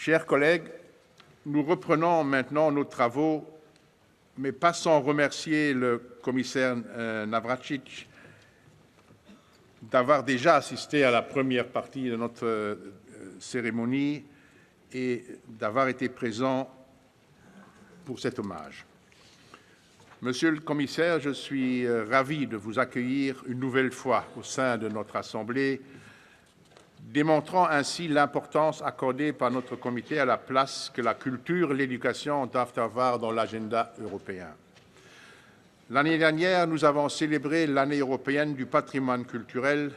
Chers collègues, nous reprenons maintenant nos travaux, mais pas sans remercier le commissaire Navracsics d'avoir déjà assisté à la première partie de notre cérémonie et d'avoir été présent pour cet hommage. Monsieur le commissaire, je suis ravi de vous accueillir une nouvelle fois au sein de notre Assemblée, démontrant ainsi l'importance accordée par notre comité à la place que la culture et l'éducation doivent avoir dans l'agenda européen. L'année dernière, nous avons célébré l'année européenne du patrimoine culturel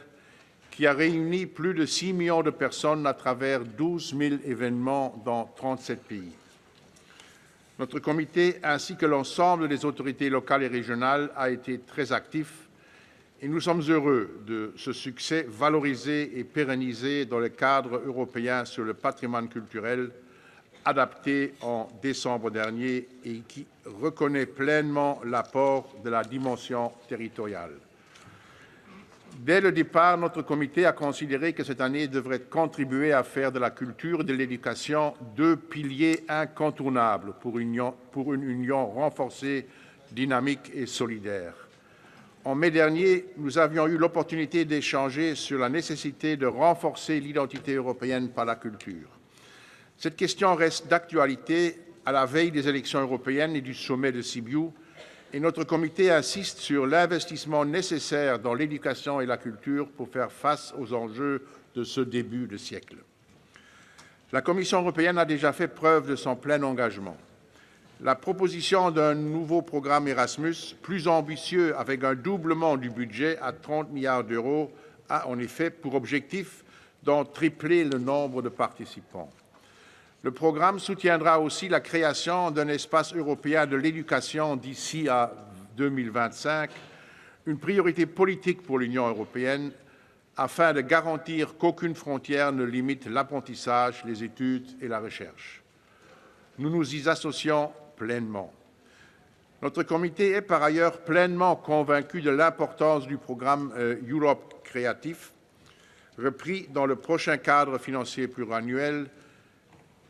qui a réuni plus de 6 millions de personnes à travers 12 000 événements dans 37 pays. Notre comité, ainsi que l'ensemble des autorités locales et régionales, a été très actif et nous sommes heureux de ce succès valorisé et pérennisé dans le cadre européen sur le patrimoine culturel adapté en décembre dernier et qui reconnaît pleinement l'apport de la dimension territoriale. Dès le départ, notre comité a considéré que cette année devrait contribuer à faire de la culture et de l'éducation deux piliers incontournables pour une union renforcée, dynamique et solidaire. En mai dernier, nous avions eu l'opportunité d'échanger sur la nécessité de renforcer l'identité européenne par la culture. Cette question reste d'actualité à la veille des élections européennes et du sommet de Sibiu, et notre comité insiste sur l'investissement nécessaire dans l'éducation et la culture pour faire face aux enjeux de ce début de siècle. La Commission européenne a déjà fait preuve de son plein engagement. La proposition d'un nouveau programme Erasmus, plus ambitieux avec un doublement du budget à 30 milliards d'euros, a en effet pour objectif d'en tripler le nombre de participants. Le programme soutiendra aussi la création d'un espace européen de l'éducation d'ici à 2025, une priorité politique pour l'Union européenne, afin de garantir qu'aucune frontière ne limite l'apprentissage, les études et la recherche. Nous nous y associons pleinement. Notre comité est par ailleurs pleinement convaincu de l'importance du programme Europe Créatif, repris dans le prochain cadre financier pluriannuel,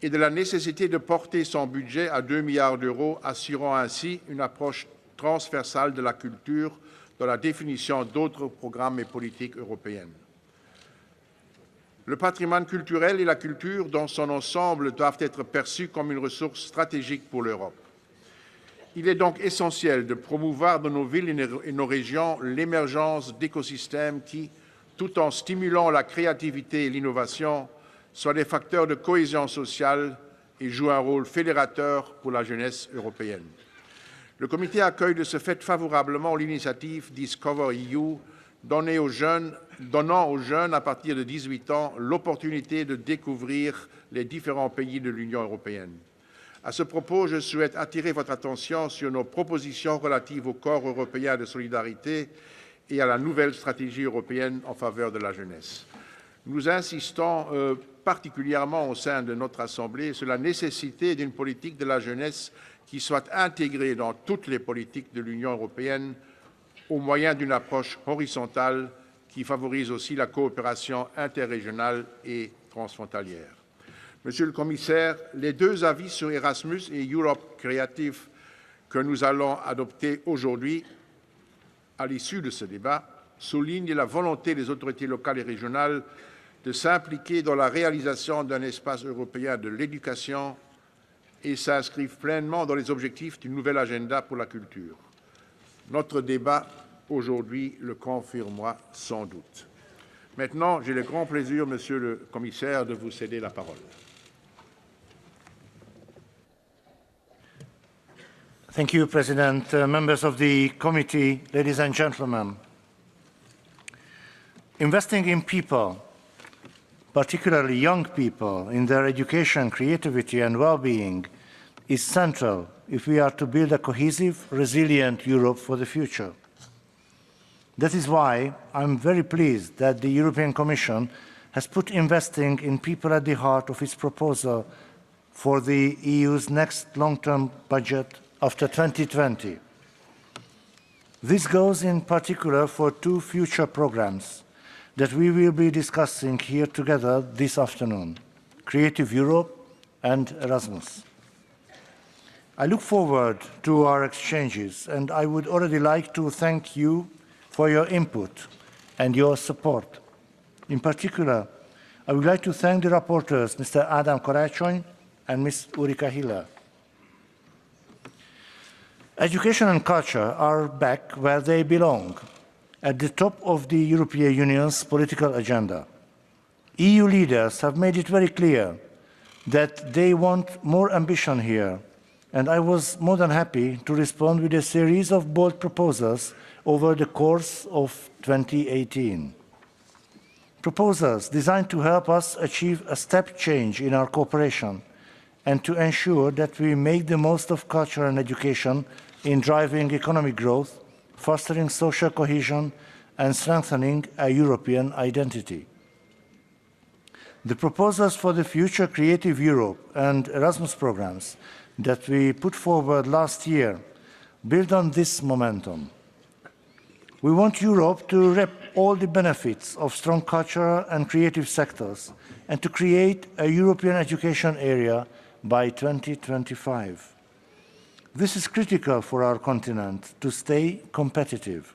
et de la nécessité de porter son budget à 2 milliards d'euros, assurant ainsi une approche transversale de la culture dans la définition d'autres programmes et politiques européennes. Le patrimoine culturel et la culture dans son ensemble doivent être perçus comme une ressource stratégique pour l'Europe. Il est donc essentiel de promouvoir dans nos villes et nos régions l'émergence d'écosystèmes qui, tout en stimulant la créativité et l'innovation, soient des facteurs de cohésion sociale et jouent un rôle fédérateur pour la jeunesse européenne. Le comité accueille de ce fait favorablement l'initiative Discover EU, donnant aux jeunes à partir de 18 ans l'opportunité de découvrir les différents pays de l'Union européenne. À ce propos, je souhaite attirer votre attention sur nos propositions relatives au corps européen de solidarité et à la nouvelle stratégie européenne en faveur de la jeunesse. Nous insistons particulièrement au sein de notre Assemblée sur la nécessité d'une politique de la jeunesse qui soit intégrée dans toutes les politiques de l'Union européenne au moyen d'une approche horizontale qui favorise aussi la coopération interrégionale et transfrontalière. Monsieur le commissaire, les deux avis sur Erasmus et Europe Creative que nous allons adopter aujourd'hui, à l'issue de ce débat, soulignent la volonté des autorités locales et régionales de s'impliquer dans la réalisation d'un espace européen de l'éducation et s'inscrivent pleinement dans les objectifs du nouvel agenda pour la culture. Notre débat aujourd'hui le confirmera sans doute. Maintenant, j'ai le grand plaisir, Monsieur le Commissaire, de vous céder la parole. Thank you, President. Members of the committee, ladies and gentlemen. Investing in people, particularly young people, in their education, creativity and well-being is central if we are to build a cohesive, resilient Europe for the future. That is why I'm very pleased that the European Commission has put investing in people at the heart of its proposal for the EU's next long-term budget after 2020. This goes in particular for two future programs that we will be discussing here together this afternoon, Creative Europe and Erasmus. I look forward to our exchanges, and I would already like to thank you for your input and your support. In particular, I would like to thank the rapporteurs, Mr. Adam Karácsony and Ms. Ulrike Hiller. Education and culture are back where they belong, at the top of the European Union's political agenda. EU leaders have made it very clear that they want more ambition here, and I was more than happy to respond with a series of bold proposals over the course of 2018. Proposals designed to help us achieve a step change in our cooperation and to ensure that we make the most of culture and education in driving economic growth, fostering social cohesion, and strengthening a European identity. The proposals for the future Creative Europe and Erasmus programs that we put forward last year build on this momentum. We want Europe to reap all the benefits of strong cultural and creative sectors and to create a European education area by 2025. This is critical for our continent to stay competitive,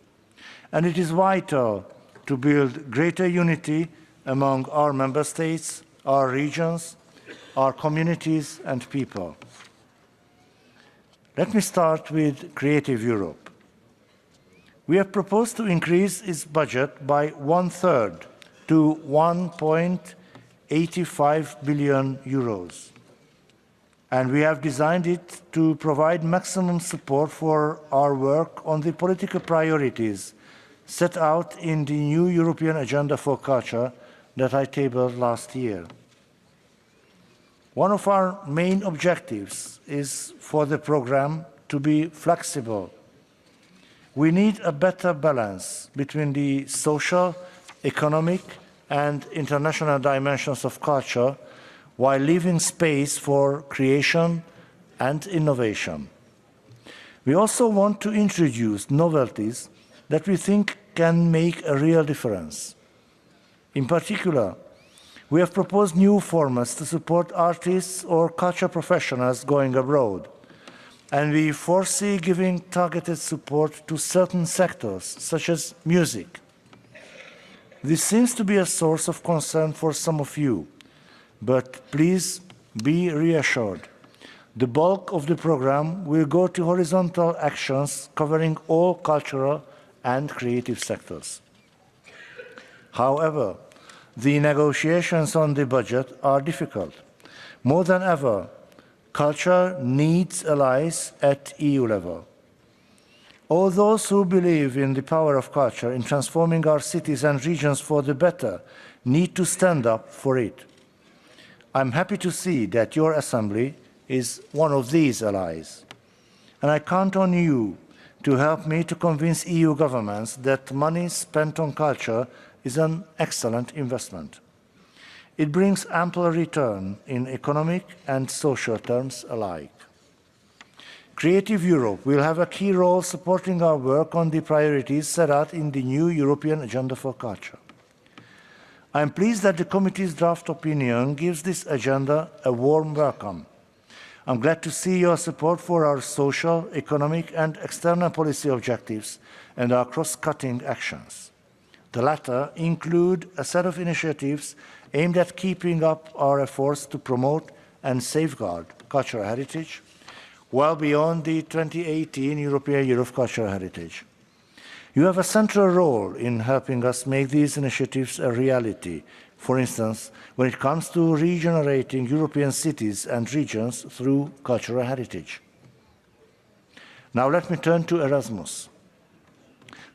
and it is vital to build greater unity among our member states, our regions, our communities and people. Let me start with Creative Europe. We have proposed to increase its budget by 1/3 to 1.85 billion euros. And we have designed it to provide maximum support for our work on the political priorities set out in the new European Agenda for Culture that I tabled last year. One of our main objectives is for the program to be flexible. We need a better balance between the social, economic, and international dimensions of culture while leaving space for creation and innovation. We also want to introduce novelties that we think can make a real difference. In particular, we have proposed new formats to support artists or culture professionals going abroad, and we foresee giving targeted support to certain sectors, such as music. This seems to be a source of concern for some of you, but please be reassured. The bulk of the program will go to horizontal actions covering all cultural and creative sectors. However, the negotiations on the budget are difficult. More than ever, culture needs allies at EU level. All those who believe in the power of culture in transforming our cities and regions for the better need to stand up for it. I'm happy to see that your Assembly is one of these allies. And I count on you to help me to convince EU governments that money spent on culture is an excellent investment. It brings ample return in economic and social terms alike. Creative Europe will have a key role supporting our work on the priorities set out in the new European Agenda for Culture. I am pleased that the committee's draft opinion gives this agenda a warm welcome. I'm glad to see your support for our social, economic, and external policy objectives and our cross-cutting actions. The latter include a set of initiatives aimed at keeping up our efforts to promote and safeguard cultural heritage, well beyond the 2018 European Year of Cultural Heritage. You have a central role in helping us make these initiatives a reality, for instance, when it comes to regenerating European cities and regions through cultural heritage. Now let me turn to Erasmus.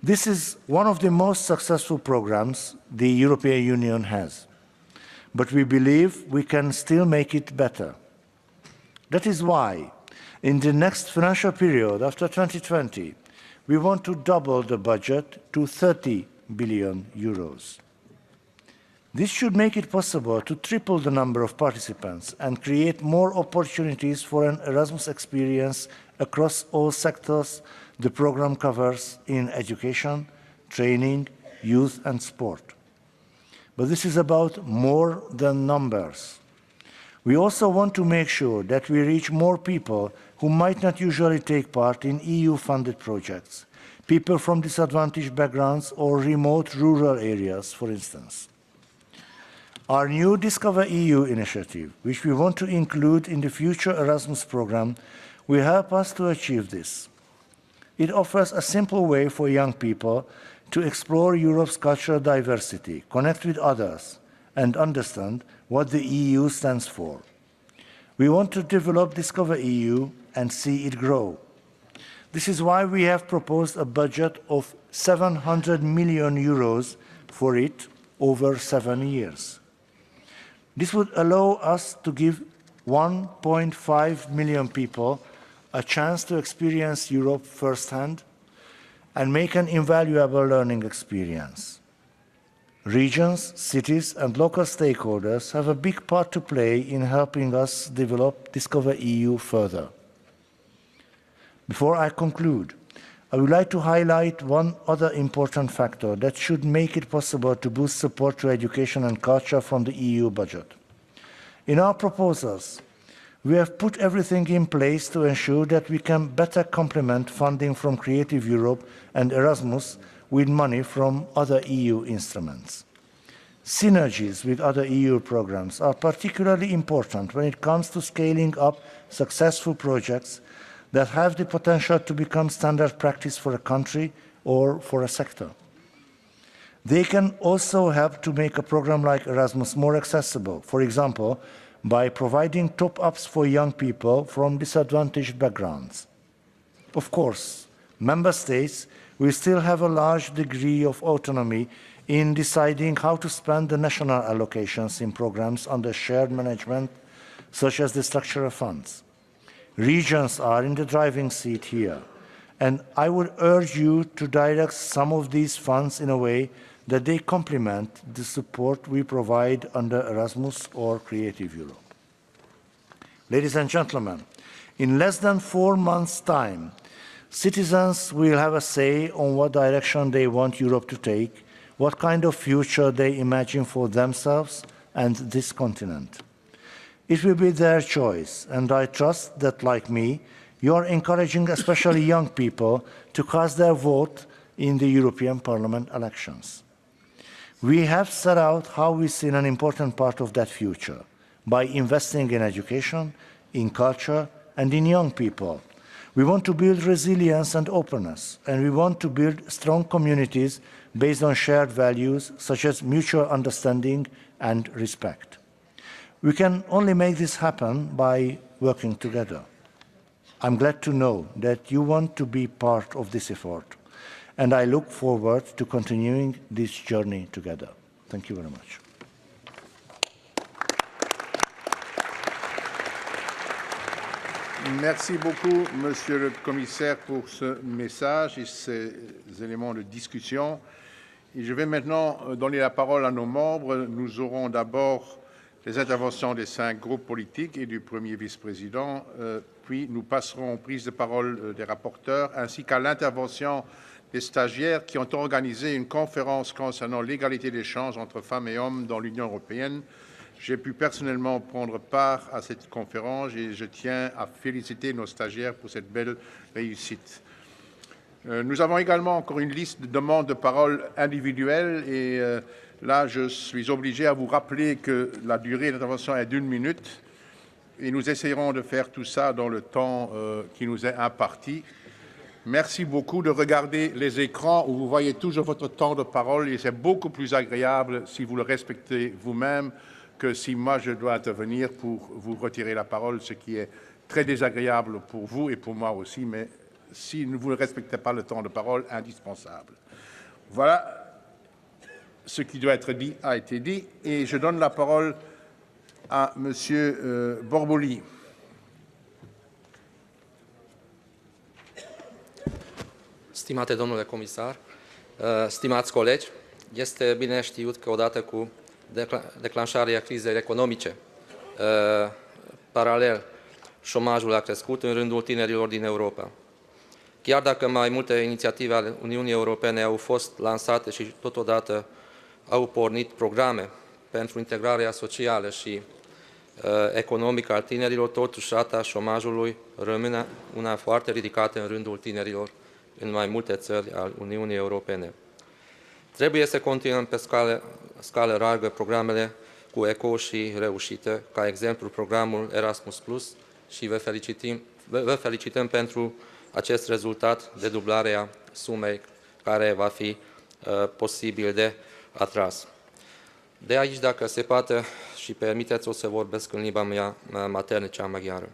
This is one of the most successful programs the European Union has, but we believe we can still make it better. That is why, in the next financial period after 2020, we want to double the budget to 30 billion euros. This should make it possible to triple the number of participants and create more opportunities for an Erasmus experience across all sectors the program covers in education, training, youth and sport. But this is about more than numbers. We also want to make sure that we reach more people who might not usually take part in EU-funded projects, people from disadvantaged backgrounds or remote rural areas, for instance. Our new Discover EU initiative, which we want to include in the future Erasmus program, will help us to achieve this. It offers a simple way for young people to explore Europe's cultural diversity, connect with others, and understand what the EU stands for. We want to develop Discover EU and see it grow. This is why we have proposed a budget of 700 million euros for it over 7 years. This would allow us to give 1.5 million people a chance to experience Europe firsthand and make an invaluable learning experience. Regions, cities, and local stakeholders have a big part to play in helping us develop Discover EU further. Before I conclude, I would like to highlight one other important factor that should make it possible to boost support to education and culture from the EU budget. In our proposals, we have put everything in place to ensure that we can better complement funding from Creative Europe and Erasmus with money from other EU instruments. Synergies with other EU programs are particularly important when it comes to scaling up successful projects that have the potential to become standard practice for a country or for a sector. They can also help to make a program like Erasmus more accessible, for example, by providing top-ups for young people from disadvantaged backgrounds. Of course, member states will still have a large degree of autonomy in deciding how to spend the national allocations in programs under shared management, such as the structural funds. Regions are in the driving seat here, and I would urge you to direct some of these funds in a way that they complement the support we provide under Erasmus or Creative Europe. Ladies and gentlemen, in less than 4 months' time, citizens will have a say on what direction they want Europe to take, what kind of future they imagine for themselves and this continent. It will be their choice, and I trust that, like me, you are encouraging especially young people to cast their vote in the European Parliament elections. We have set out how we see an important part of that future by investing in education, in culture, and in young people. We want to build resilience and openness, and we want to build strong communities based on shared values such as mutual understanding and respect. We can only make this happen by working together. I'm glad to know that you want to be part of this effort, and I look forward to continuing this journey together. Thank you very much. Merci beaucoup, Monsieur le Commissaire, pour ce message et ces éléments de discussion. Et je vais maintenant donner la parole à nos membres. Nous aurons d'abord les interventions des 5 groupes politiques et du premier vice-président, puis nous passerons aux prises de parole des rapporteurs, ainsi qu'à l'intervention des stagiaires qui ont organisé une conférence concernant l'égalité des chances entre femmes et hommes dans l'Union européenne. J'ai pu personnellement prendre part à cette conférence et je tiens à féliciter nos stagiaires pour cette belle réussite. Nous avons également encore une liste de demandes de parole individuelles et là, je suis obligé à vous rappeler que la durée d'intervention est d'1 minute et nous essayerons de faire tout ça dans le temps qui nous est imparti. Merci beaucoup de regarder les écrans où vous voyez toujours votre temps de parole et c'est beaucoup plus agréable si vous le respectez vous-même que si moi je dois intervenir pour vous retirer la parole, ce qui est très désagréable pour vous et pour moi aussi, mais si vous ne respectez pas le temps de parole, indispensable. Voilà, ce qui doit être dit a été dit et je donne la parole à Monsieur Borboli. Stimate domnule comisar, stimați colegi, este bine știut că odată cu declanșarea crizei economice, paralel, șomajul a crescut în rândul tinerilor din Europa. Chiar dacă mai multe inițiative ale Uniunii Europene au fost lansate și totodată au pornit programe pentru integrarea socială și economică al tinerilor, totuși rata șomajului rămâne una foarte ridicată în rândul tinerilor în mai multe țări ale Uniunii Europene. Trebuie să continuăm pe scală largă programele cu eco și reușite, ca exemplu programul Erasmus+, și vă felicităm pentru acest rezultat de dublare a sumei care va fi posibil de atras. De aici, dacă se poate și permiteți, o să vorbesc în limba mea maternă, cea maghiară.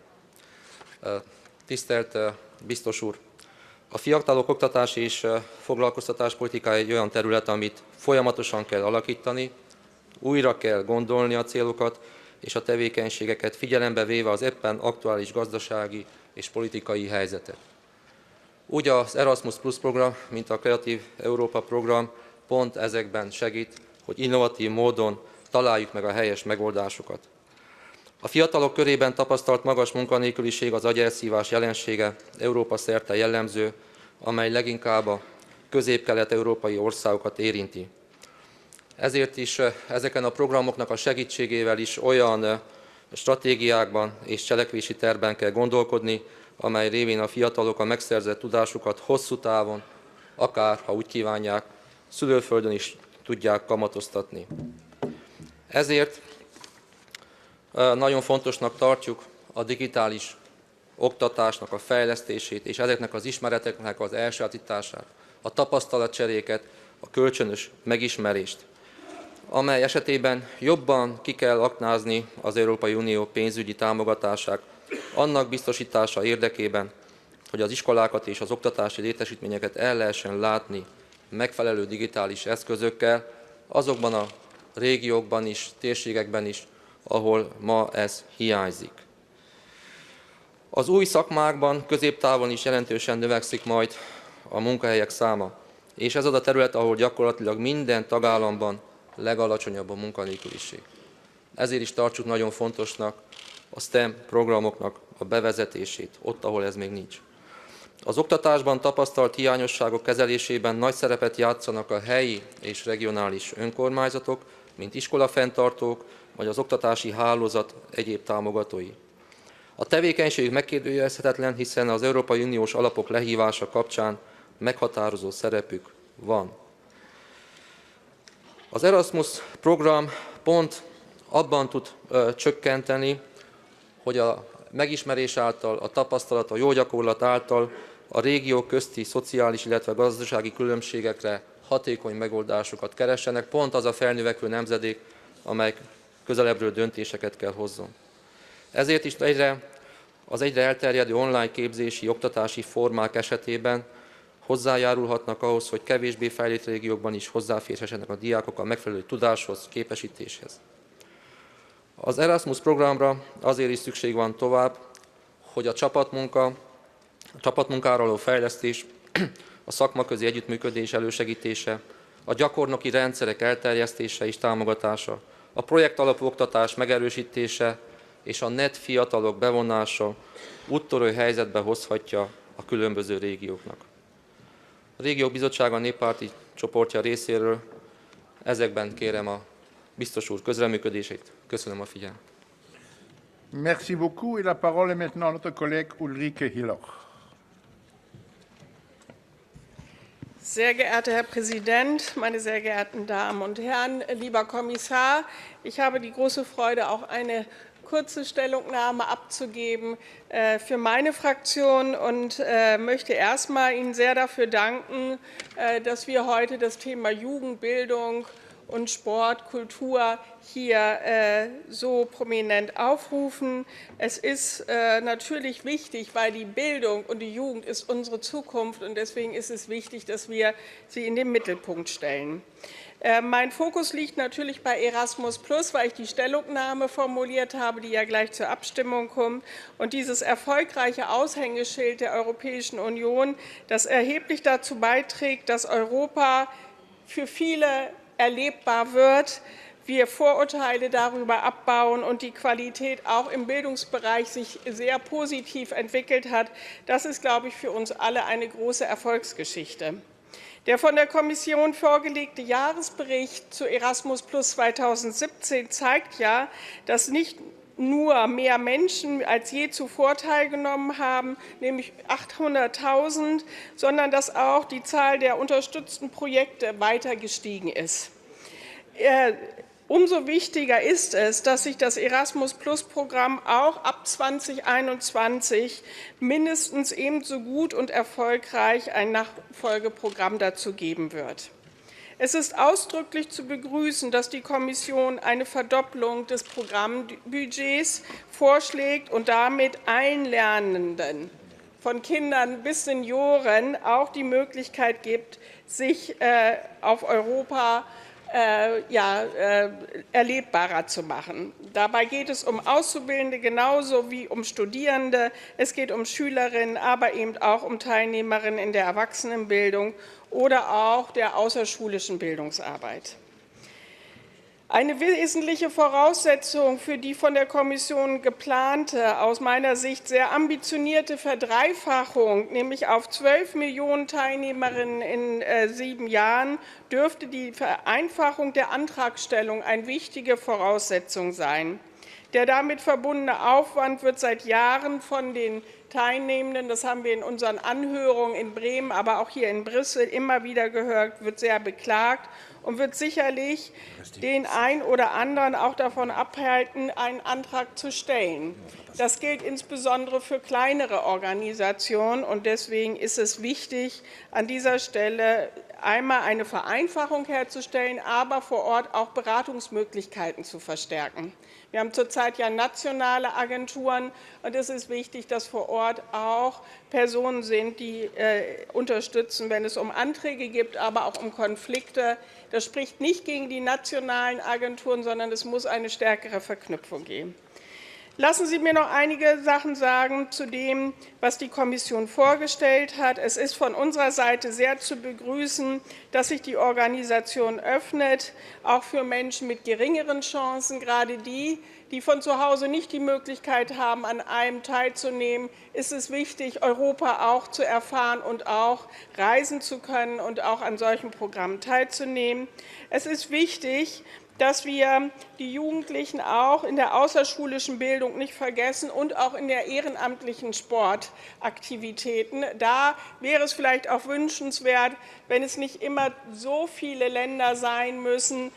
Tisztelt biztos úr! A fiatalok oktatási és foglalkoztatáspolitika egy olyan terület, amit folyamatosan kell alakítani, újra kell gondolni a célokat és a tevékenységeket, figyelembe véve az éppen aktuális gazdasági és politikai helyzetet. Úgy az Erasmus Plus program, mint a Kreatív Európa program pont ezekben segít, hogy innovatív módon találjuk meg a helyes megoldásokat. A fiatalok körében tapasztalt magas munkanélküliség az agyelszívás jelensége Európa szerte jellemző, amely leginkább a közép-kelet-európai országokat érinti. Ezért is ezeken a programoknak a segítségével is olyan stratégiákban és cselekvési tervben kell gondolkodni, amely révén a fiatalok a megszerzett tudásukat hosszú távon, akár, ha úgy kívánják, szülőföldön is tudják kamatoztatni. Ezért nagyon fontosnak tartjuk a digitális oktatásnak a fejlesztését és ezeknek az ismereteknek az elsajátítását, a tapasztalatcseréket, a kölcsönös megismerést, amely esetében jobban ki kell aknázni az Európai Unió pénzügyi támogatását, annak biztosítása érdekében, hogy az iskolákat és az oktatási létesítményeket el lehessen látni megfelelő digitális eszközökkel, azokban a régiókban is, térségekben is, ahol ma ez hiányzik. Az új szakmákban középtávon is jelentősen növekszik majd a munkahelyek száma, és ez az a terület, ahol gyakorlatilag minden tagállamban legalacsonyabb a munkanélküliség. Ezért is tartsuk nagyon fontosnak a STEM programoknak a bevezetését, ott, ahol ez még nincs. Az oktatásban tapasztalt hiányosságok kezelésében nagy szerepet játszanak a helyi és regionális önkormányzatok, mint iskolafenntartók, vagy az oktatási hálózat egyéb támogatói. A tevékenységük megkérdőjelezhetetlen, hiszen az Európai Uniós alapok lehívása kapcsán meghatározó szerepük van. Az Erasmus program pont abban tud csökkenteni, hogy a megismerés által, a tapasztalat, a jó gyakorlat által a régiók közti szociális, illetve gazdasági különbségekre hatékony megoldásokat keressenek, pont az a felnövekvő nemzedék, amely közelebbről döntéseket kell hozzon. Ezért is az egyre elterjedő online képzési, oktatási formák esetében hozzájárulhatnak ahhoz, hogy kevésbé fejlett régiókban is hozzáférhessenek a diákok a megfelelő tudáshoz, képesítéshez. Az Erasmus programra azért is szükség van tovább, hogy a csapatmunkára való fejlesztés, a szakmaközi együttműködés elősegítése, a gyakornoki rendszerek elterjesztése és támogatása, a projektalapú oktatás megerősítése és a net fiatalok bevonása úttörő helyzetbe hozhatja a különböző régióknak. A Régiók Bizottsága néppárti csoportja részéről ezekben kérem a biztos úr közreműködését. Köszönöm a figyelmet. Merci beaucoup. Et la parole est maintenant à notre collègue Ulrike Hiller. Sehr geehrter Herr Präsident, meine sehr geehrten Damen und Herren, lieber Kommissar, ich habe die große Freude, auch eine kurze Stellungnahme abzugeben für meine Fraktion und möchte erstmal Ihnen sehr dafür danken, dass wir heute das Thema Jugendbildung und Sport, Kultur hier so prominent aufrufen. Es ist natürlich wichtig, weil die Bildung und die Jugend ist unsere Zukunft und deswegen ist es wichtig, dass wir sie in den Mittelpunkt stellen. Mein Fokus liegt natürlich bei Erasmus+, weil ich die Stellungnahme formuliert habe, die ja gleich zur Abstimmung kommt. Und dieses erfolgreiche Aushängeschild der Europäischen Union, das erheblich dazu beiträgt, dass Europa für viele erlebbar wird, wir Vorurteile darüber abbauen und die Qualität auch im Bildungsbereich sich sehr positiv entwickelt hat, das ist, glaube ich, für uns alle eine große Erfolgsgeschichte. Der von der Kommission vorgelegte Jahresbericht zu Erasmus+ 2017 zeigt ja, dass nicht nur mehr Menschen als je zuvor teilgenommen haben, nämlich 800.000, sondern dass auch die Zahl der unterstützten Projekte weiter gestiegen ist. Umso wichtiger ist es, dass sich das Erasmus-Plus-Programm auch ab 2021 mindestens ebenso gut und erfolgreich ein Nachfolgeprogramm dazu geben wird. Es ist ausdrücklich zu begrüßen, dass die Kommission eine Verdopplung des Programmbudgets vorschlägt und damit allen Lernenden, von Kindern bis Senioren, auch die Möglichkeit gibt, sich auf Europa erlebbarer zu machen. Dabei geht es um Auszubildende genauso wie um Studierende. Es geht um Schülerinnen, aber eben auch um Teilnehmerinnen in der Erwachsenenbildung oder auch der außerschulischen Bildungsarbeit. Eine wesentliche Voraussetzung für die von der Kommission geplante, aus meiner Sicht sehr ambitionierte Verdreifachung, nämlich auf 12 Millionen Teilnehmerinnen in 7 Jahren, dürfte die Vereinfachung der Antragstellung eine wichtige Voraussetzung sein. Der damit verbundene Aufwand wird seit Jahren von den Teilnehmenden, das haben wir in unseren Anhörungen in Bremen, aber auch hier in Brüssel immer wieder gehört, wird sehr beklagt und wird sicherlich den einen oder anderen auch davon abhalten, einen Antrag zu stellen. Das gilt insbesondere für kleinere Organisationen, und deswegen ist es wichtig, an dieser Stelle einmal eine Vereinfachung herzustellen, aber vor Ort auch Beratungsmöglichkeiten zu verstärken. Wir haben zurzeit ja nationale Agenturen, und es ist wichtig, dass vor Ort auch Personen sind, die unterstützen, wenn es um Anträge geht, aber auch um Konflikte. Das spricht nicht gegen die nationalen Agenturen, sondern es muss eine stärkere Verknüpfung geben. Lassen Sie mir noch einige Sachen sagen zu dem, was die Kommission vorgestellt hat. Es ist von unserer Seite sehr zu begrüßen, dass sich die Organisation öffnet, auch für Menschen mit geringeren Chancen, gerade die, die von zu Hause nicht die Möglichkeit haben, an einem teilzunehmen, ist es wichtig, Europa auch zu erfahren und auch reisen zu können und auch an solchen Programmen teilzunehmen. Es ist wichtig, dass wir die Jugendlichen auch in der außerschulischen Bildung nicht vergessen und auch in der ehrenamtlichen Sportaktivitäten. Da wäre es vielleicht auch wünschenswert, wenn es nicht immer so viele Länder sein müssen.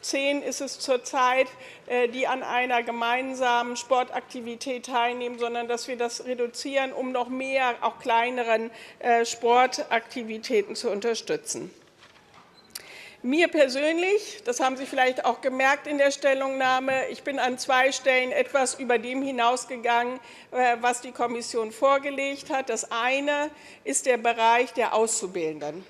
10 ist es zurzeit, die an einer gemeinsamen Sportaktivität teilnehmen, sondern dass wir das reduzieren, um noch mehr auch kleineren Sportaktivitäten zu unterstützen. Mir persönlich, das haben Sie vielleicht auch gemerkt in der Stellungnahme, ich bin an 2 Stellen etwas über dem hinausgegangen, was die Kommission vorgelegt hat. Das eine ist der Bereich der Auszubildenden.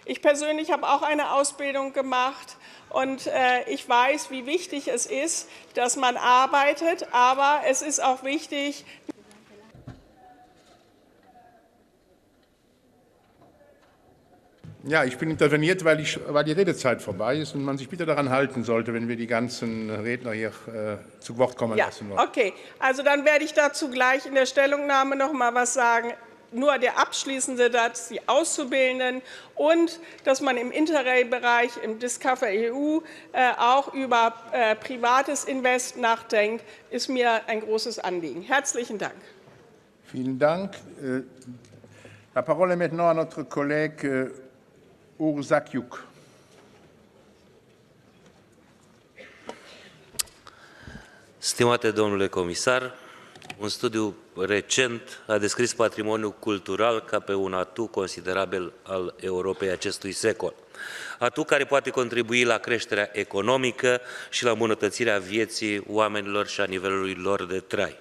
Ich persönlich habe auch eine Ausbildung gemacht, und ich weiß, wie wichtig es ist, dass man arbeitet, aber es ist auch wichtig. Ja, ich bin interveniert, weil die Redezeit vorbei ist und man sich bitte daran halten sollte, wenn wir die ganzen Redner hier zu Wort kommen lassen wollen. Okay, also dann werde ich dazu gleich in der Stellungnahme noch mal was sagen. Nur der abschließende Satz, die Auszubildenden und dass man im Interrail-Bereich, im Discover EU auch über privates Invest nachdenkt, ist mir ein großes Anliegen. Herzlichen Dank. Vielen Dank. La parole est maintenant à notre collègue Urzakiuk. Stimate domnule comisar, un studiu recent a descris patrimoniul cultural ca pe un atu considerabil al Europei acestui secol. Atu care poate contribui la creșterea economică și la îmbunătățirea vieții oamenilor și a nivelului lor de trai.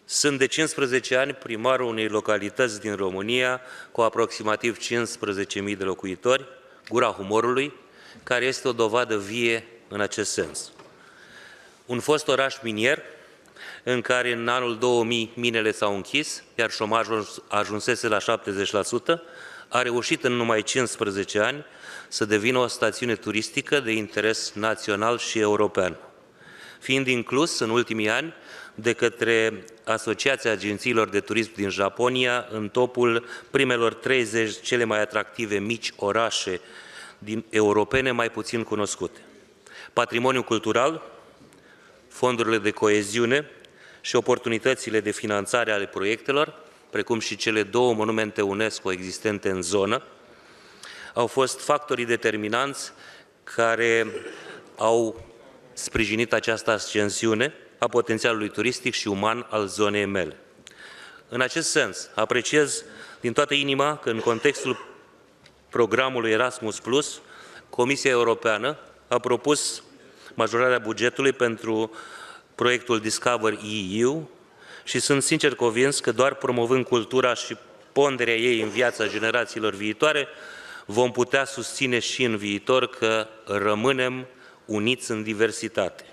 Sunt de 15 ani primarul unei localități din România cu aproximativ 15.000 de locuitori, Gura Humorului, care este o dovadă vie în acest sens. Un fost oraș minier, în care în anul 2000 minele s-au închis, iar șomajul ajunsese la 70%, a reușit în numai 15 ani să devină o stațiune turistică de interes național și european, fiind inclus în ultimii ani de către Asociația Agențiilor de Turism din Japonia în topul primelor 30 cele mai atractive mici orașe europene mai puțin cunoscute. Patrimoniul cultural fondurile de coeziune și oportunitățile de finanțare ale proiectelor, precum și cele 2 monumente UNESCO existente în zonă, au fost factorii determinanți care au sprijinit această ascensiune a potențialului turistic și uman al zonei mele. În acest sens, apreciez din toată inima că în contextul programului Erasmus+, Comisia Europeană a propus majorarea bugetului pentru proiectul Discover EU și sunt sincer convins că doar promovând cultura și ponderea ei în viața generațiilor viitoare, vom putea susține și în viitor că rămânem uniți în diversitate.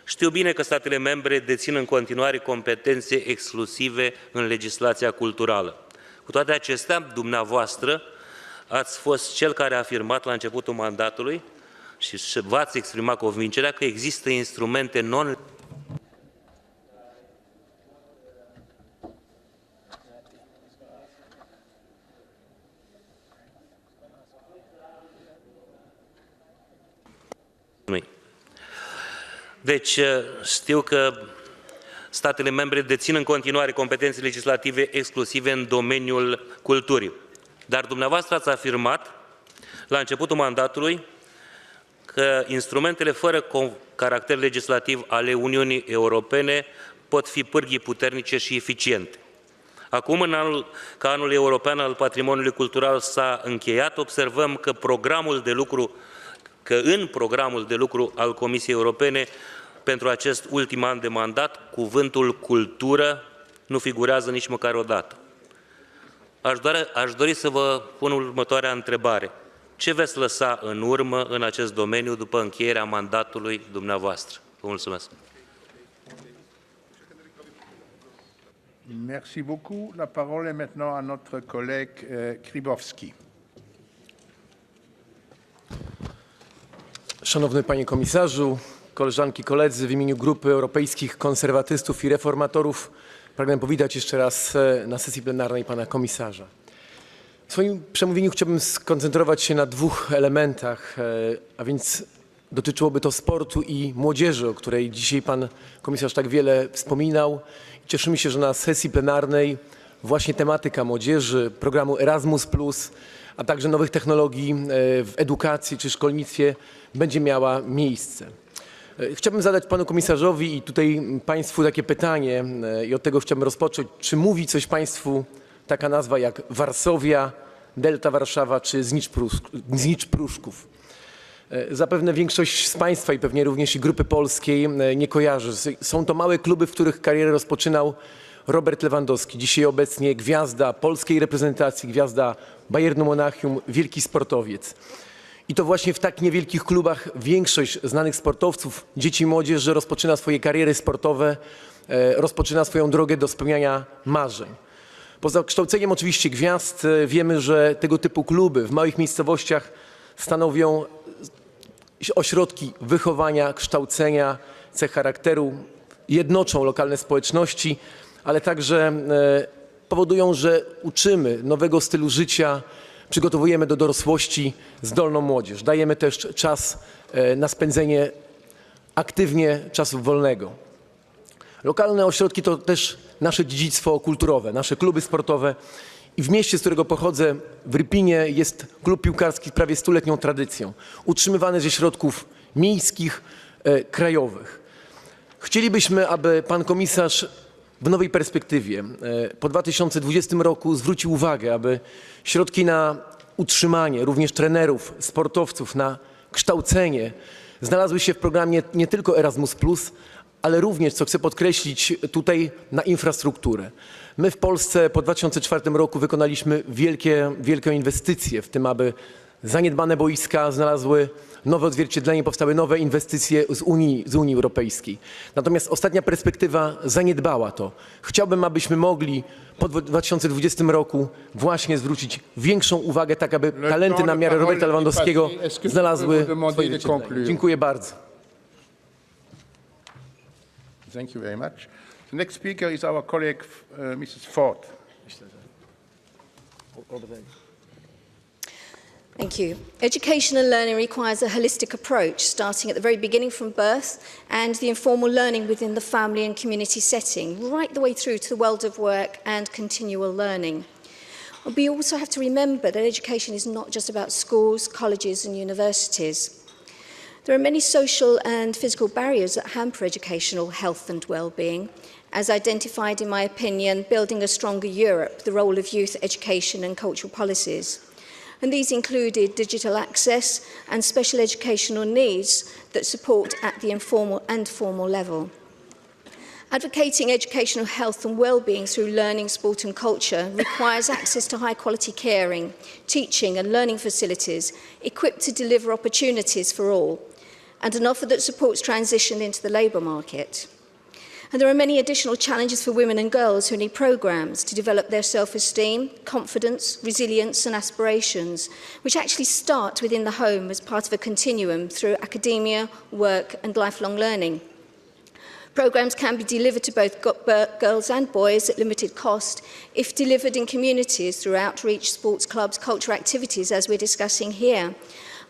Știu bine că statele membre dețin în continuare competențe exclusive în legislația culturală. Cu toate acestea, dumneavoastră ați fost cel care a afirmat la începutul mandatului și v-ați exprimat convingerea că există instrumente non Deci, știu că statele membre dețin în continuare competențe legislative exclusive în domeniul culturii. Dar dumneavoastră ați afirmat la începutul mandatului că instrumentele fără caracter legislativ ale Uniunii Europene pot fi pârghii puternice și eficiente. Acum, că anul european al patrimoniului cultural s-a încheiat, observăm că în programul de lucru al Comisiei Europene pentru acest ultim an de mandat, cuvântul cultură nu figurează nici măcar o dată. Aș dori să vă pun următoarea întrebare. Ce veți lăsa în urmă în acest domeniu după încheierea mandatului dumneavoastră? Vă mulțumesc. Merci beaucoup. La parole est maintenant à notre collègue Grybowski. Szanowny Panie Komisarzu, koleżanki, koledzy, w imieniu Grupy Europejskich Konserwatystów i Reformatorów pragnę powitać jeszcze raz na sesji plenarnej Pana Komisarza. W swoim przemówieniu chciałbym skoncentrować się na 2 elementach, a więc dotyczyłoby to sportu i młodzieży, o której dzisiaj Pan Komisarz tak wiele wspominał. Cieszymy się, że na sesji plenarnej właśnie tematyka młodzieży, programu Erasmus+, a także nowych technologii w edukacji czy szkolnictwie będzie miała miejsce. Chciałbym zadać Panu Komisarzowi i tutaj Państwu takie pytanie i od tego chciałbym rozpocząć. Czy mówi coś Państwu taka nazwa jak Warszawia, Delta Warszawa czy Znicz Pruszków? Zapewne większość z Państwa i pewnie również i Grupy Polskiej nie kojarzy. Są to małe kluby, w których karierę rozpoczynał Robert Lewandowski, dzisiaj obecnie gwiazda polskiej reprezentacji, gwiazda Bayernu Monachium, wielki sportowiec. I to właśnie w tak niewielkich klubach większość znanych sportowców, dzieci i młodzieży rozpoczyna swoje kariery sportowe, rozpoczyna swoją drogę do spełniania marzeń. Poza kształceniem oczywiście gwiazd wiemy, że tego typu kluby w małych miejscowościach stanowią ośrodki wychowania, kształcenia, cech charakteru, jednoczą lokalne społeczności, ale także powodują, że uczymy nowego stylu życia, przygotowujemy do dorosłości zdolną młodzież. Dajemy też czas na spędzenie aktywnie czasu wolnego. Lokalne ośrodki to też nasze dziedzictwo kulturowe, nasze kluby sportowe. I w mieście, z którego pochodzę, w Rypinie, jest klub piłkarski z prawie 100-letnią tradycją, utrzymywany ze środków miejskich, krajowych. Chcielibyśmy, aby Pan Komisarz w nowej perspektywie po 2020 roku zwrócił uwagę, aby środki na utrzymanie również trenerów, sportowców, na kształcenie znalazły się w programie nie tylko Erasmus+, ale również, co chcę podkreślić tutaj, na infrastrukturę. My w Polsce po 2004 roku wykonaliśmy wielkie inwestycje w tym, aby zaniedbane boiska znalazły nowe odzwierciedlenie, powstały nowe inwestycje z Unii Europejskiej. Natomiast ostatnia perspektywa zaniedbała to. Chciałbym, abyśmy mogli po 2020 roku właśnie zwrócić większą uwagę, tak aby talenty na miarę Roberta Lewandowskiego znalazły swoje odzwierciedlenie. Dziękuję bardzo. Thank you very much. The next speaker is our colleague, Mrs. Ford. Thank you. Education and learning requires a holistic approach, starting at the very beginning from birth and the informal learning within the family and community setting, right the way through to the world of work and continual learning. We also have to remember that education is not just about schools, colleges and universities. There are many social and physical barriers that hamper educational health and well-being. As identified in my opinion, Building a Stronger Europe, the role of youth education and cultural policies. And these included digital access and special educational needs that support at the informal and formal level. Advocating educational health and well-being through learning, sport and culture requires access to high-quality caring, teaching and learning facilities equipped to deliver opportunities for all, and an offer that supports transition into the labour market. And there are many additional challenges for women and girls who need programmes to develop their self-esteem, confidence, resilience and aspirations, which actually start within the home as part of a continuum through academia, work and lifelong learning. Programmes can be delivered to both girls and boys at limited cost if delivered in communities through outreach, sports clubs, cultural activities as we're discussing here.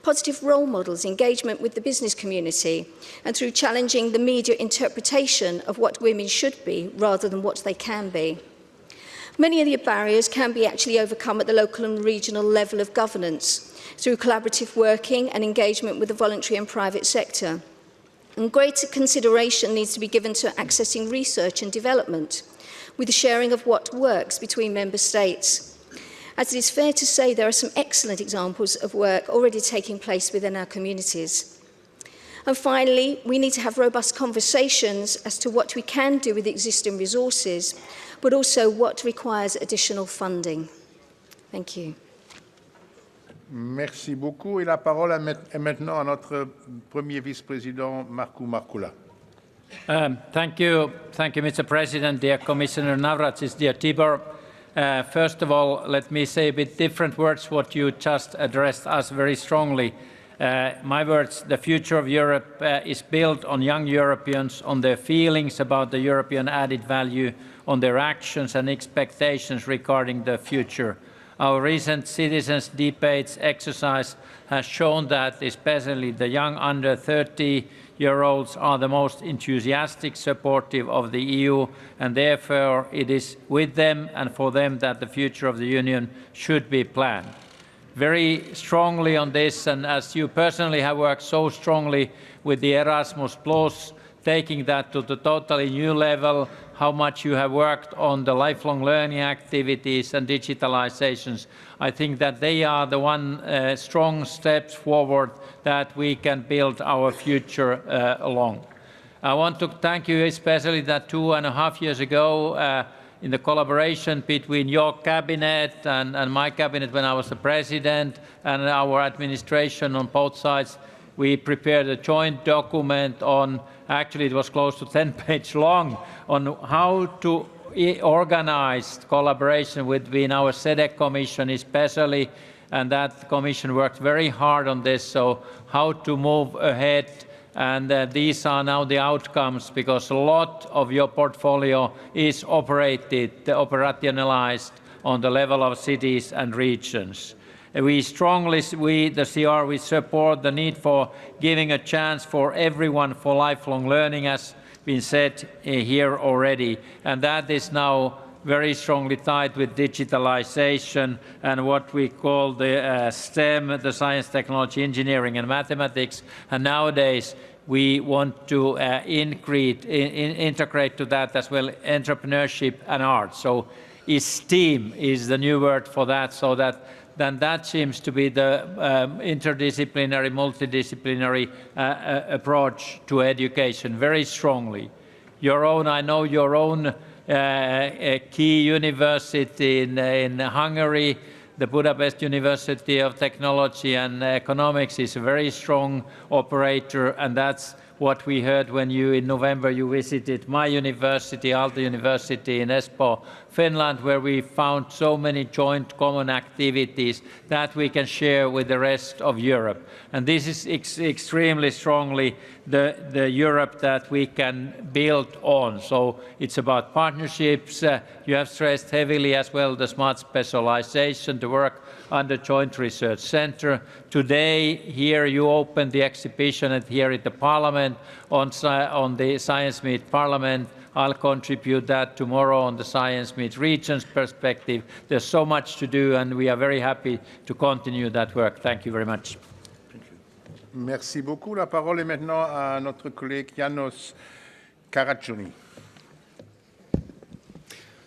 Positive role models, engagement with the business community, and through challenging the media interpretation of what women should be rather than what they can be. Many of the barriers can be actually overcome at the local and regional level of governance through collaborative working and engagement with the voluntary and private sector. And greater consideration needs to be given to accessing research and development with the sharing of what works between member states. As it is fair to say, there are some excellent examples of work already taking place within our communities. And finally, we need to have robust conversations as to what we can do with existing resources, but also what requires additional funding. Thank you. Merci beaucoup. Et la parole est maintenant à notre premier vice-président, Markku Markkula. Thank you, Mr. President, dear Commissioner Navracsics, dear Tibor. First of all, let me say a bit different words what you just addressed us very strongly. My words, the future of Europe is built on young Europeans, on their feelings about the European added value, on their actions and expectations regarding the future. Our recent citizens' debates exercise has shown that especially the young under 30-year-olds are the most enthusiastic, supportive of the EU, and therefore it is with them and for them that the future of the Union should be planned. Very strongly on this, and as you personally have worked so strongly with the Erasmus+, taking that to the totally new level, how much you have worked on the lifelong learning activities and digitalizations. I think that they are the strong steps forward that we can build our future along. I want to thank you especially that 2.5 years ago, in the collaboration between your cabinet and my cabinet when I was the president and our administration on both sides, we prepared a joint document on, actually it was close to 10-page long, on how to organize collaboration between our SEDEC Commission especially, and that Commission worked very hard on this, so how to move ahead. And these are now the outcomes, because a lot of your portfolio is operationalized on the level of cities and regions. We strongly, the CR, we support the need for giving a chance for everyone for lifelong learning, as been said here already. And that is now very strongly tied with digitalization and what we call the STEM, the science, technology, engineering and mathematics. And nowadays, we want to integrate to that as well entrepreneurship and art. So STEAM is the new word for that, so that then that seems to be the interdisciplinary, multidisciplinary approach to education very strongly. Your own, I know your own key university in Hungary, the Budapest University of Technology and Economics, is a very strong operator, and that's what we heard when you, in November, you visited my university, Aalto University in Espoo, Finland, where we found so many joint common activities that we can share with the rest of Europe. And this is extremely strongly the Europe that we can build on. So it's about partnerships. You have stressed heavily as well the smart specialization, the work under Joint Research Centre. Today, here you opened the exhibition and here at the Parliament on the Science Meet Parliament. I'll contribute that tomorrow on the Science Meet Regions perspective. There's so much to do and we are very happy to continue that work. Thank you very much. Merci beaucoup. La parole est maintenant à notre collègue János Karacsony.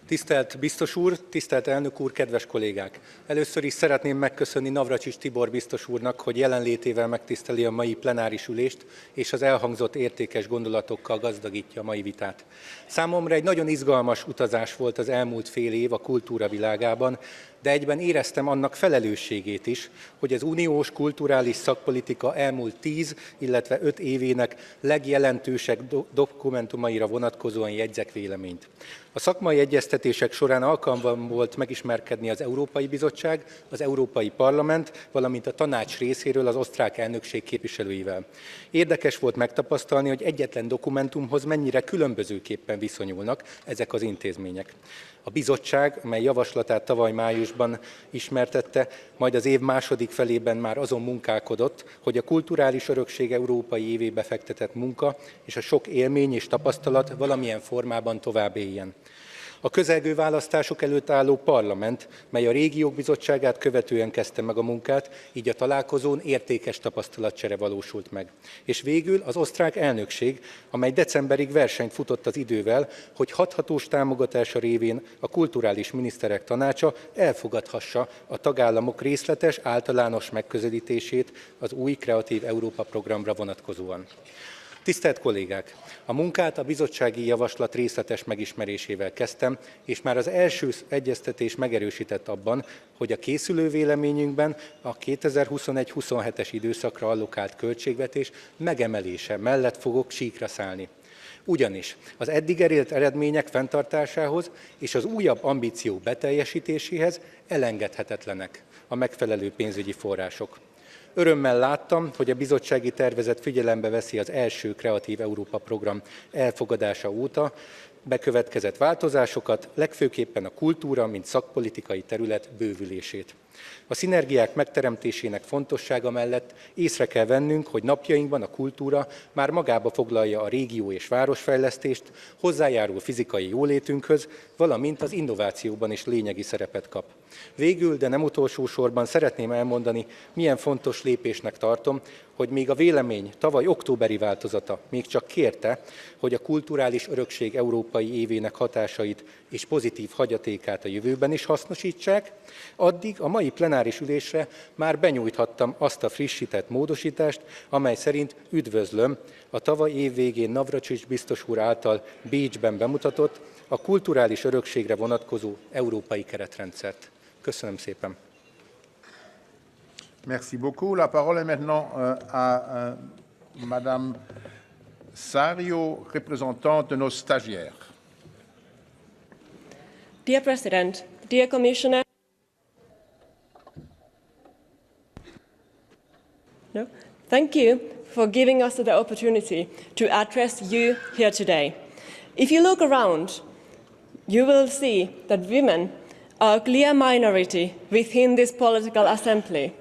Tisztelt biztos úr, tisztelt elnök úr, kedves kollégák! Először is szeretném megköszönni Navracsics Tibor biztos úrnak, hogy jelenlétével megtiszteli a mai plenáris ülést, és az elhangzott értékes gondolatokkal gazdagítja a mai vitát. Számomra egy nagyon izgalmas utazás volt az elmúlt fél év a kultúra világában, de egyben éreztem annak felelősségét is, hogy az uniós kulturális szakpolitika elmúlt 10, illetve 5 évének legjelentősebb dokumentumaira vonatkozóan jegyzek véleményt. A szakmai egyeztetések során alkalmam volt megismerkedni az Európai Bizottság, az Európai Parlament, valamint a tanács részéről az osztrák elnökség képviselőivel. Érdekes volt megtapasztalni, hogy egyetlen dokumentumhoz mennyire különbözőképpen viszonyulnak ezek az intézmények. A bizottság, mely javaslatát tavaly májusban ismertette, majd az év második felében már azon munkálkodott, hogy a kulturális örökség európai évébe fektetett munka és a sok élmény és tapasztalat valamilyen formában tovább éljen. A közelgő választások előtt álló parlament, mely a régiók bizottságát követően kezdte meg a munkát, így a találkozón értékes tapasztalatcsere valósult meg. És végül az osztrák elnökség, amely decemberig versenyt futott az idővel, hogy hathatós támogatása révén a kulturális miniszterek tanácsa elfogadhassa a tagállamok részletes, általános megközelítését az új Kreatív Európa programra vonatkozóan. Tisztelt kollégák! A munkát a bizottsági javaslat részletes megismerésével kezdtem, és már az első egyeztetés megerősített abban, hogy a készülő véleményünkben a 2021-27-es időszakra allokált költségvetés megemelése mellett fogok síkra szállni. Ugyanis az eddig elért eredmények fenntartásához és az újabb ambíciók beteljesítéséhez elengedhetetlenek a megfelelő pénzügyi források. Örömmel láttam, hogy a bizottsági tervezet figyelembe veszi az első Kreatív Európa program elfogadása óta bekövetkezett változásokat, legfőképpen a kultúra, mint szakpolitikai terület bővülését. A szinergiák megteremtésének fontossága mellett észre kell vennünk, hogy napjainkban a kultúra már magába foglalja a régió és városfejlesztést, hozzájárul fizikai jólétünkhöz, valamint az innovációban is lényegi szerepet kap. Végül, de nem utolsó sorban szeretném elmondani, milyen fontos lépésnek tartom, hogy még a vélemény tavaly októberi változata még csak kérte, hogy a kulturális örökség európai évének hatásait és pozitív hagyatékát a jövőben is hasznosítsák, addig a mai plenáris ülésre már benyújthattam azt a frissített módosítást, amely szerint üdvözlöm a tavaly év végén Navracsics biztos úr által Bécsben bemutatott a kulturális örökségre vonatkozó európai keretrendszert. Köszönöm szépen! Merci beaucoup. La parole est maintenant à Madame Sario, représentante de nos stagiaires. Dear President, dear Commissioner, thank you for giving us the opportunity to address you here today. If you look around, you will see that women are a clear minority within this political assembly.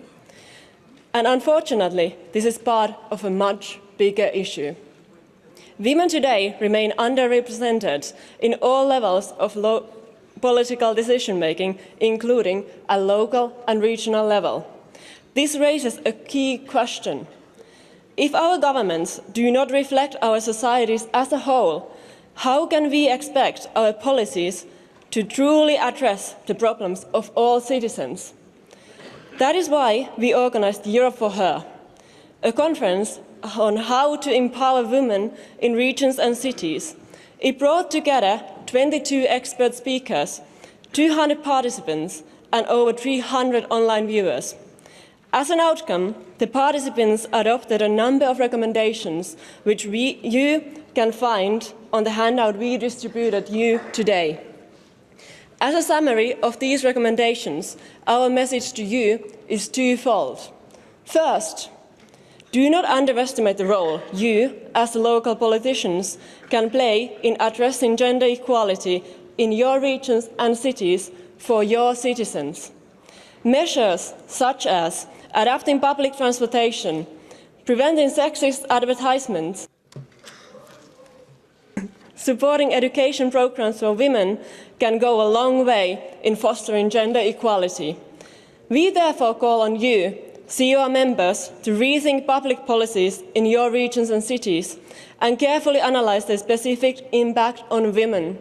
And unfortunately, this is part of a much bigger issue. Women today remain underrepresented in all levels of political decision-making, including at local and regional level. This raises a key question. If our governments do not reflect our societies as a whole, how can we expect our policies to truly address the problems of all citizens? That is why we organised Europe for Her, a conference on how to empower women in regions and cities. It brought together 22 expert speakers, 200 participants and over 300 online viewers. As an outcome, the participants adopted a number of recommendations which you can find on the handout we distributed you today. As a summary of these recommendations, our message to you is twofold. First, Do not underestimate the role you, as the local politicians, can play in addressing gender equality in your regions and cities for your citizens. Measures such as adapting public transportation, preventing sexist advertisements, supporting education programs for women can go a long way in fostering gender equality. We therefore call on you, COR members, to rethink public policies in your regions and cities and carefully analyse their specific impact on women.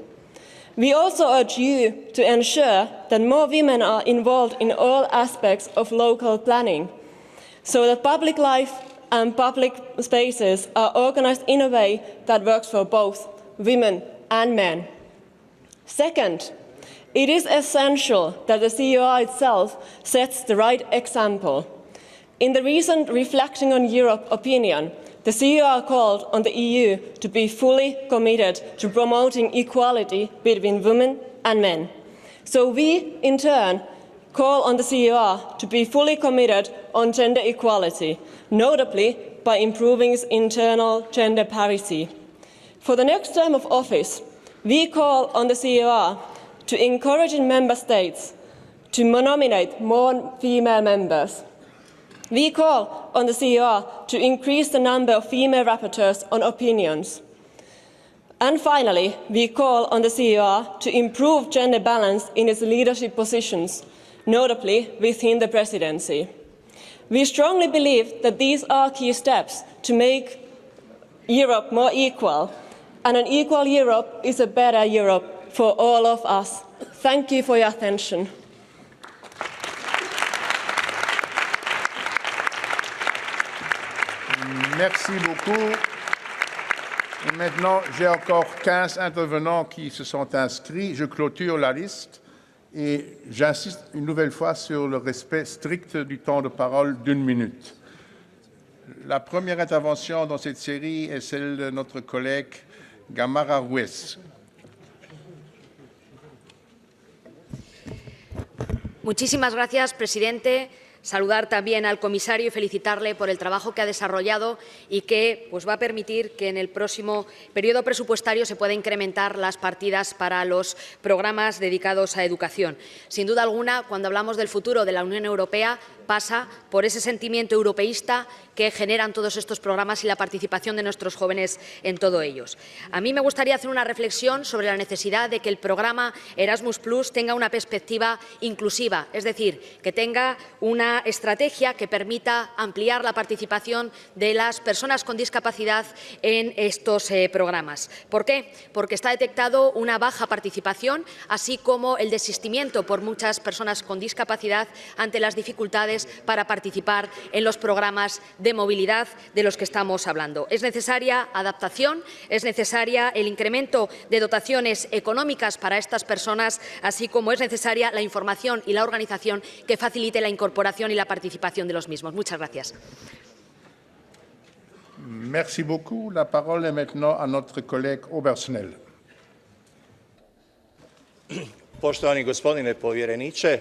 We also urge you to ensure that more women are involved in all aspects of local planning, so that public life and public spaces are organised in a way that works for both women and men. Second, it is essential that the COR itself sets the right example. In the recent Reflecting on Europe opinion, the COR called on the EU to be fully committed to promoting equality between women and men. So we, in turn, call on the COR to be fully committed on gender equality, notably by improving its internal gender parity. For the next term of office, we call on the COR to encourage member states to nominate more female members. We call on the COR to increase the number of female rapporteurs on opinions. And finally, we call on the COR to improve gender balance in its leadership positions, notably within the presidency. We strongly believe that these are key steps to make Europe more equal, and an equal Europe is a better Europe for all of us. Thank you for your attention. Merci beaucoup. Et maintenant, j'ai encore 15 intervenants qui se sont inscrits. Je clôture la liste et j'insiste une nouvelle fois sur le respect strict du temps de parole d'1 minute. La première intervention dans cette série est celle de notre collègue Gamara Ruiz. Muchísimas gracias, presidente. Saludar también al comisario y felicitarle por el trabajo que ha desarrollado y que va a permitir que en el próximo periodo presupuestario se pueda incrementar las partidas para los programas dedicados a educación. Sin duda alguna, cuando hablamos del futuro de la Unión Europea, pasa por ese sentimiento europeísta que generan todos estos programas y la participación de nuestros jóvenes en todos ellos. A mí me gustaría hacer una reflexión sobre la necesidad de que el programa Erasmus+ tenga una perspectiva inclusiva, es decir, que tenga una estrategia que permita ampliar la participación de las personas con discapacidad en estos programas. ¿Por qué? Porque está detectado una baja participación, así como el desistimiento por muchas personas con discapacidad ante las dificultades para participar en los programas de movilidad de los que estamos hablando. Es necesaria adaptación, es necesaria el incremento de dotaciones económicas para estas personas, así como es necesaria la información y la organización que facilite la incorporación y la participación de los mismos. Muchas gracias. Merci beaucoup. La parole est maintenant à notre collègue Obersnel. Poštovani gospodine povjereniče,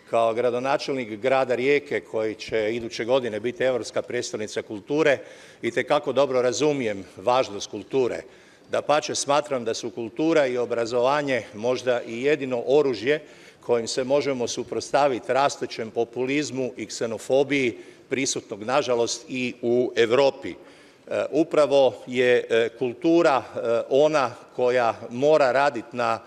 kao gradonačelnik grada Rijeke koji će iduće godine biti europska prijestolnica kulture, itekako dobro razumijem važnost kulture. Dapače, smatram da su kultura i obrazovanje možda i jedino oružje kojim se možemo suprotstaviti rastućem populizmu i ksenofobiji prisutnog, nažalost, i u Europi. Upravo je kultura ona koja mora raditi na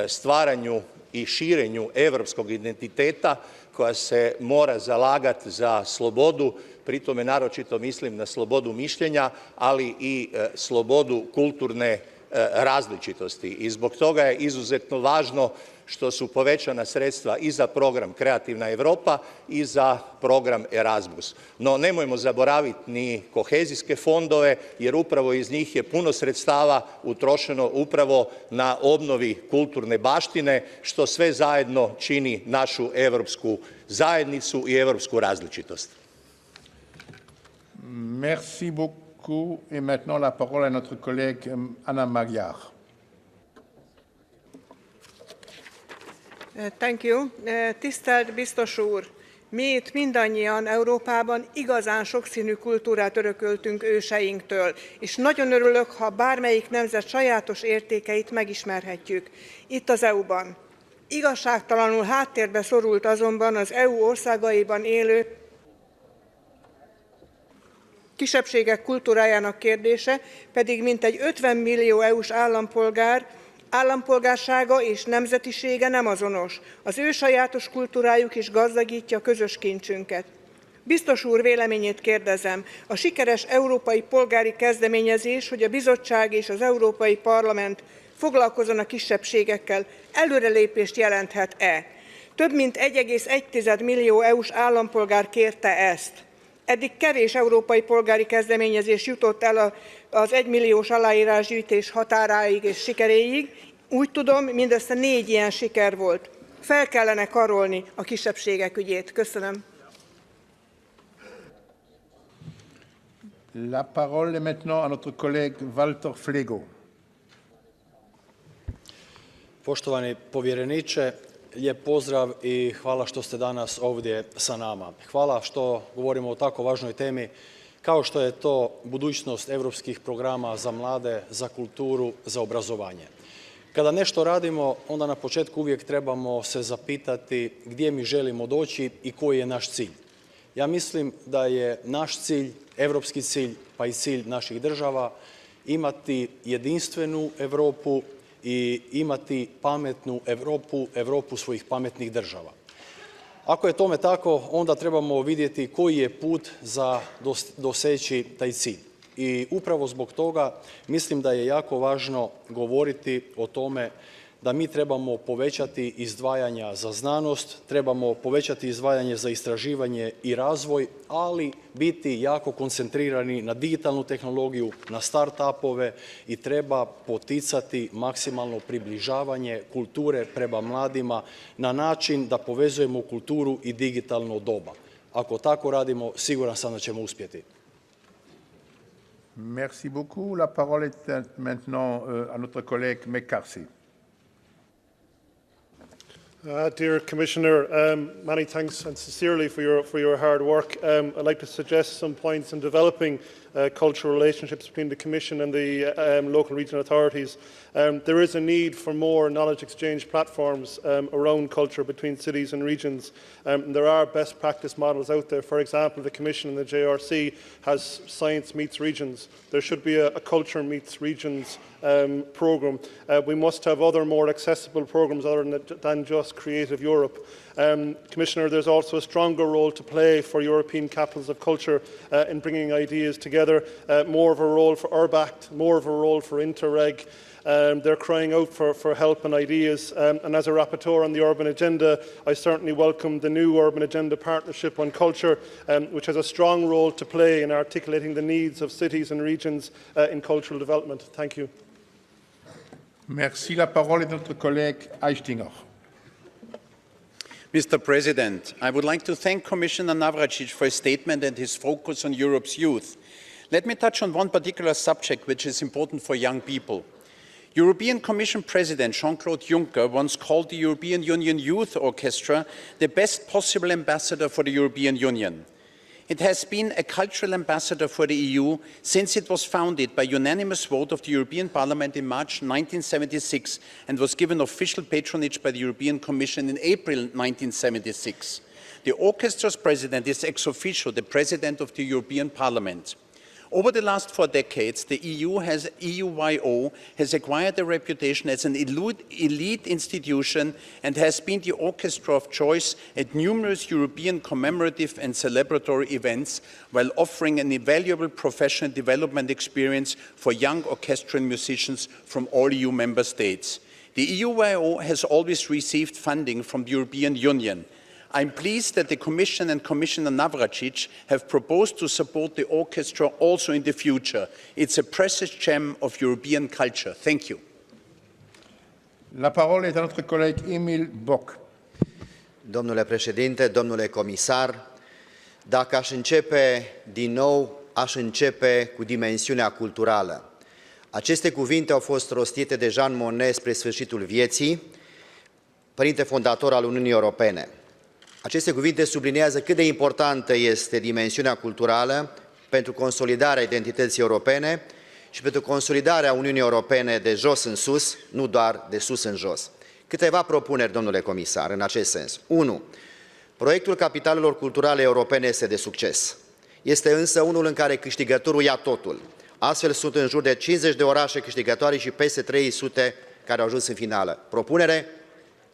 stvaranju i širenju europskog identiteta, koja se mora zalagati za slobodu, pri tome naročito mislim na slobodu mišljenja, ali i slobodu kulturne različitosti. I zbog toga je izuzetno važno što su povećana sredstva i za program Kreativna Europa i za program Erasmus. No nemojmo zaboraviti ni kohezijske fondove, jer upravo iz njih je puno sredstava utrošeno upravo na obnovi kulturne baštine, što sve zajedno čini našu europsku zajednicu i europsku različitost. Merci beaucoup. Et maintenant, la parole à notre collègue Anna Magyar. Thank you. Tisztelt biztos úr! Mi itt mindannyian Európában igazán sokszínű kultúrát örököltünk őseinktől, és nagyon örülök, ha bármelyik nemzet sajátos értékeit megismerhetjük itt az EU-ban. Igazságtalanul háttérbe szorult azonban az EU országaiban élő kisebbségek kultúrájának kérdése, pedig mintegy 50 millió EU-s állampolgársága és nemzetisége nem azonos. Az ő sajátos kultúrájuk is gazdagítja közös kincsünket. Biztos úr véleményét kérdezem, a sikeres európai polgári kezdeményezés, hogy a bizottság és az Európai Parlament foglalkozzon a kisebbségekkel, előrelépést jelenthet-e? Több mint 1,1 millió EU-s állampolgár kérte ezt. Eddig kevés európai polgári kezdeményezés jutott el az 1 milliós aláírásgyűjtés határáig és sikeréig. Úgy tudom, mindössze 4 ilyen siker volt. Fel kellene karolni a kisebbségek ügyét. Köszönöm. La parole est maintenant à notre collègue Walter Flego. Poštovani povjereniče, lijep pozdrav i hvala što ste danas ovdje sa nama. Hvala što govorimo o tako važnoj temi kao što je to budućnost europskih programa za mlade, za kulturu, za obrazovanje. Kada nešto radimo, onda na početku uvijek trebamo se zapitati gdje mi želimo doći i koji je naš cilj. Ja mislim da je naš cilj, europski cilj, pa i cilj naših država, imati jedinstvenu Europu i imati pametnu Europu, Europu svojih pametnih država. Ako je tome tako, onda trebamo vidjeti koji je put za doseći taj cilj. I upravo zbog toga mislim da je jako važno govoriti o tome da mi trebamo povećati izdvajanja za znanost, trebamo povećati izdvajanje za istraživanje i razvoj, ali biti jako koncentrirani na digitalnu tehnologiju, na start-upove i treba poticati maksimalno približavanje kulture prema mladima na način da povezujemo kulturu i digitalno doba. Ako tako radimo, siguran sam da ćemo uspjeti. Merci beaucoup. La parole est maintenant à notre collègue McCarthy. Dear Commissioner, many thanks and sincerely for your hard work. I'd like to suggest some points in developing cultural relationships between the Commission and the local regional authorities. There is a need for more knowledge exchange platforms around culture between cities and regions. There are best practice models out there. For example, the Commission and the JRC has Science Meets Regions. There should be a Culture Meets Regions programme. We must have other more accessible programmes other than just Creative Europe. Commissioner, there's also a stronger role to play for European capitals of culture in bringing ideas together, more of a role for URBACT, more of a role for Interreg. They're crying out for help and ideas, and as a rapporteur on the urban agenda, I certainly welcome the new urban agenda partnership on culture, which has a strong role to play in articulating the needs of cities and regions in cultural development. Thank you. Merci. La parole est à notre collègue Eichtinger. Mr. President, I would like to thank Commissioner Navracsics for his statement and his focus on Europe's youth. Let me touch on one particular subject which is important for young people. European Commission President Jean-Claude Juncker once called the European Union Youth Orchestra the best possible ambassador for the European Union. It has been a cultural ambassador for the EU since it was founded by unanimous vote of the European Parliament in March 1976 and was given official patronage by the European Commission in April 1976. The orchestra's president is ex officio the president of the European Parliament. Over the last 4 decades, the EUYO has acquired a reputation as an elite institution and has been the orchestra of choice at numerous European commemorative and celebratory events, while offering an invaluable professional development experience for young orchestral musicians from all EU member states. The EUYO has always received funding from the European Union. I'm pleased that the Commission and Commissioner Navracsics have proposed to support the orchestra also in the future. It's a precious gem of European culture. Thank you. La parole est à notre collègue Emil Boc. Domnule președinte, domnule comisar, dacă aș începe din nou, aș începe cu dimensiunea culturală. Aceste cuvinte au fost rostite de Jean Monnet spre sfârșitul vieții, părinte fondator al Uniunii Europene. Aceste cuvinte subliniază cât de importantă este dimensiunea culturală pentru consolidarea identității europene și pentru consolidarea Uniunii Europene de jos în sus, nu doar de sus în jos. Câteva propuneri, domnule comisar, în acest sens. 1. Proiectul capitalelor culturale europene este de succes. Este însă unul în care câștigătorul ia totul. Astfel sunt în jur de 50 de orașe câștigătoare și peste 300 care au ajuns în finală. Propunere,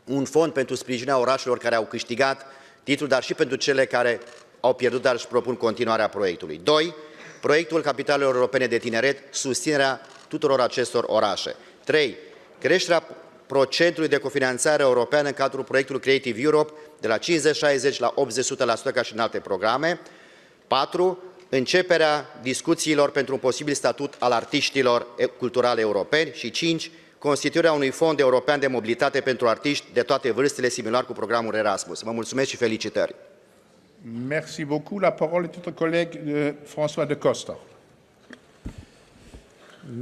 un fond pentru sprijinirea orașelor care au câștigat titlul, dar și pentru cele care au pierdut, dar își propun continuarea proiectului. 2. Proiectul Capitalelor Europene de Tineret, susținerea tuturor acestor orașe. 3. Creșterea procentului de cofinanțare europeană în cadrul proiectului Creative Europe de la 50-60 la 80% ca și în alte programe. 4. Începerea discuțiilor pentru un posibil statut al artiștilor culturale europeni. Și 5. Constituirea unui fond european de mobilitate pentru artiști de toate vârstele, similar cu programul Erasmus. Vă mulțumesc și felicitări! Merci beaucoup. La parole est à notre collègue François de Costa.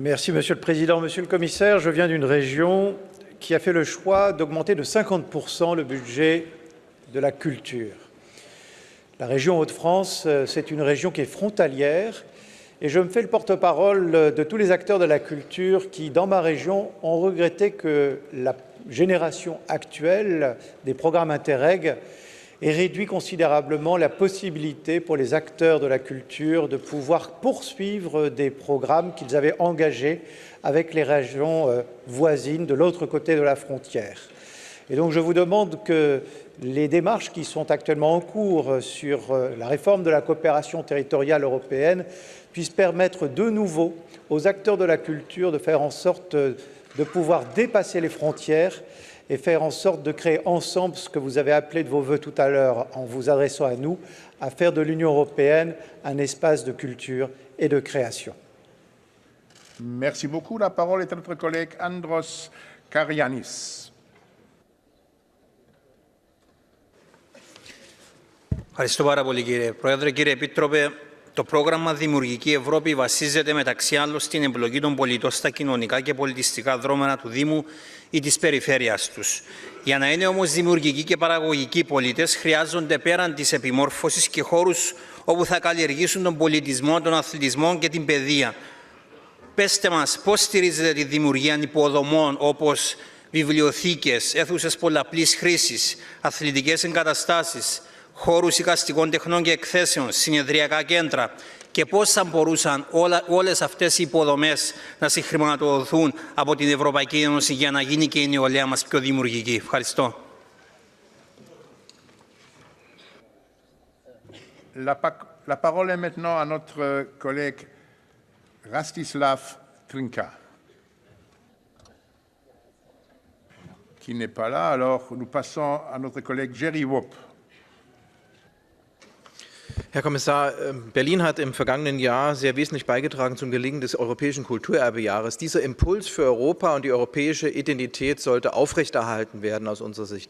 Merci, Monsieur le Président. Monsieur le Commissaire, je viens d'une région qui a fait le choix d'augmenter de 50% le budget de la culture. La région Hauts-de-France, c'est une région qui est frontalière et je me fais le porte-parole de tous les acteurs de la culture qui, dans ma région, ont regretté que la génération actuelle des programmes Interreg ait réduit considérablement la possibilité pour les acteurs de la culture de pouvoir poursuivre des programmes qu'ils avaient engagés avec les régions voisines de l'autre côté de la frontière. Et donc je vous demande que les démarches qui sont actuellement en cours sur la réforme de la coopération territoriale européenne puissent permettre de nouveau aux acteurs de la culture de faire en sorte de pouvoir dépasser les frontières et faire en sorte de créer ensemble ce que vous avez appelé de vos vœux tout à l'heure en vous adressant à nous, à faire de l'Union européenne un espace de culture et de création. Merci beaucoup. La parole est à notre collègue Andros Karianis. Ευχαριστώ πάρα πολύ κύριε Πρόεδρε. Κύριε Επίτροπε, το πρόγραμμα Δημιουργική Ευρώπη βασίζεται μεταξύ άλλων στην εμπλοκή των πολιτών στα κοινωνικά και πολιτιστικά δρόμενα του Δήμου ή της περιφέρειας τους. Για να είναι όμως δημιουργικοί και παραγωγικοί πολίτες, χρειάζονται πέραν της επιμόρφωσης και χώρους όπου θα καλλιεργήσουν τον πολιτισμό, τον αθλητισμό και την παιδεία. Πέστε μας, πώς στηρίζετε τη δημιουργία υποδομών όπως βιβλιοθήκες, αίθουσες πολλαπλής χρήσης, αθλητικές εγκαταστάσεις, χώρους εικαστικών τεχνών και εκθέσεων, συνεδριακά κέντρα και πώς θα μπορούσαν όλες αυτές οι υποδομές να συγχρηματοδοθούν από την Ευρωπαϊκή Ένωση για να γίνει και η νεολαία μας πιο δημιουργική. Ευχαριστώ. La parole est maintenant à notre collègue Rastislav Trinka, qui n'est pas là. Alors, nous passons à notre collègue Jerry Wopp. Herr Kommissar, Berlin hat im vergangenen Jahr sehr wesentlich beigetragen zum Gelingen des Europäischen Kulturerbejahres. Dieser Impuls für Europa und die europäische Identität sollte aufrechterhalten werden aus unserer Sicht.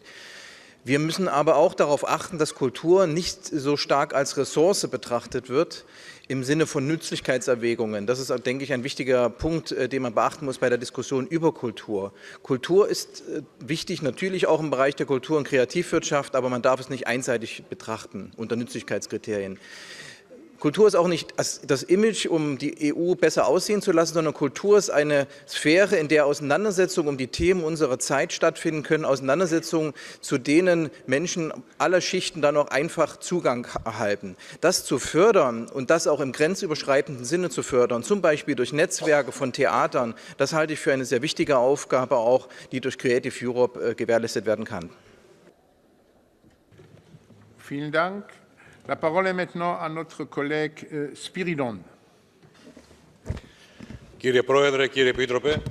Wir müssen aber auch darauf achten, dass Kultur nicht so stark als Ressource betrachtet wird im Sinne von Nützlichkeitserwägungen. Das ist, denke ich, ein wichtiger Punkt, den man beachten muss bei der Diskussion über Kultur. Kultur ist wichtig, natürlich auch im Bereich der Kultur- und Kreativwirtschaft, aber man darf es nicht einseitig betrachten unter Nützlichkeitskriterien. Kultur ist auch nicht das Image, um die EU besser aussehen zu lassen, sondern Kultur ist eine Sphäre, in der Auseinandersetzungen um die Themen unserer Zeit stattfinden können, Auseinandersetzungen, zu denen Menschen aller Schichten dann auch einfach Zugang erhalten. Das zu fördern und das auch im grenzüberschreitenden Sinne zu fördern, zum Beispiel durch Netzwerke von Theatern, das halte ich für eine sehr wichtige Aufgabe auch, die durch Creative Europe gewährleistet werden kann. Vielen Dank. La parole est maintenant à notre collègue Spiridon. Κύριε Πρόεδρε, κύριε Επίτροπε,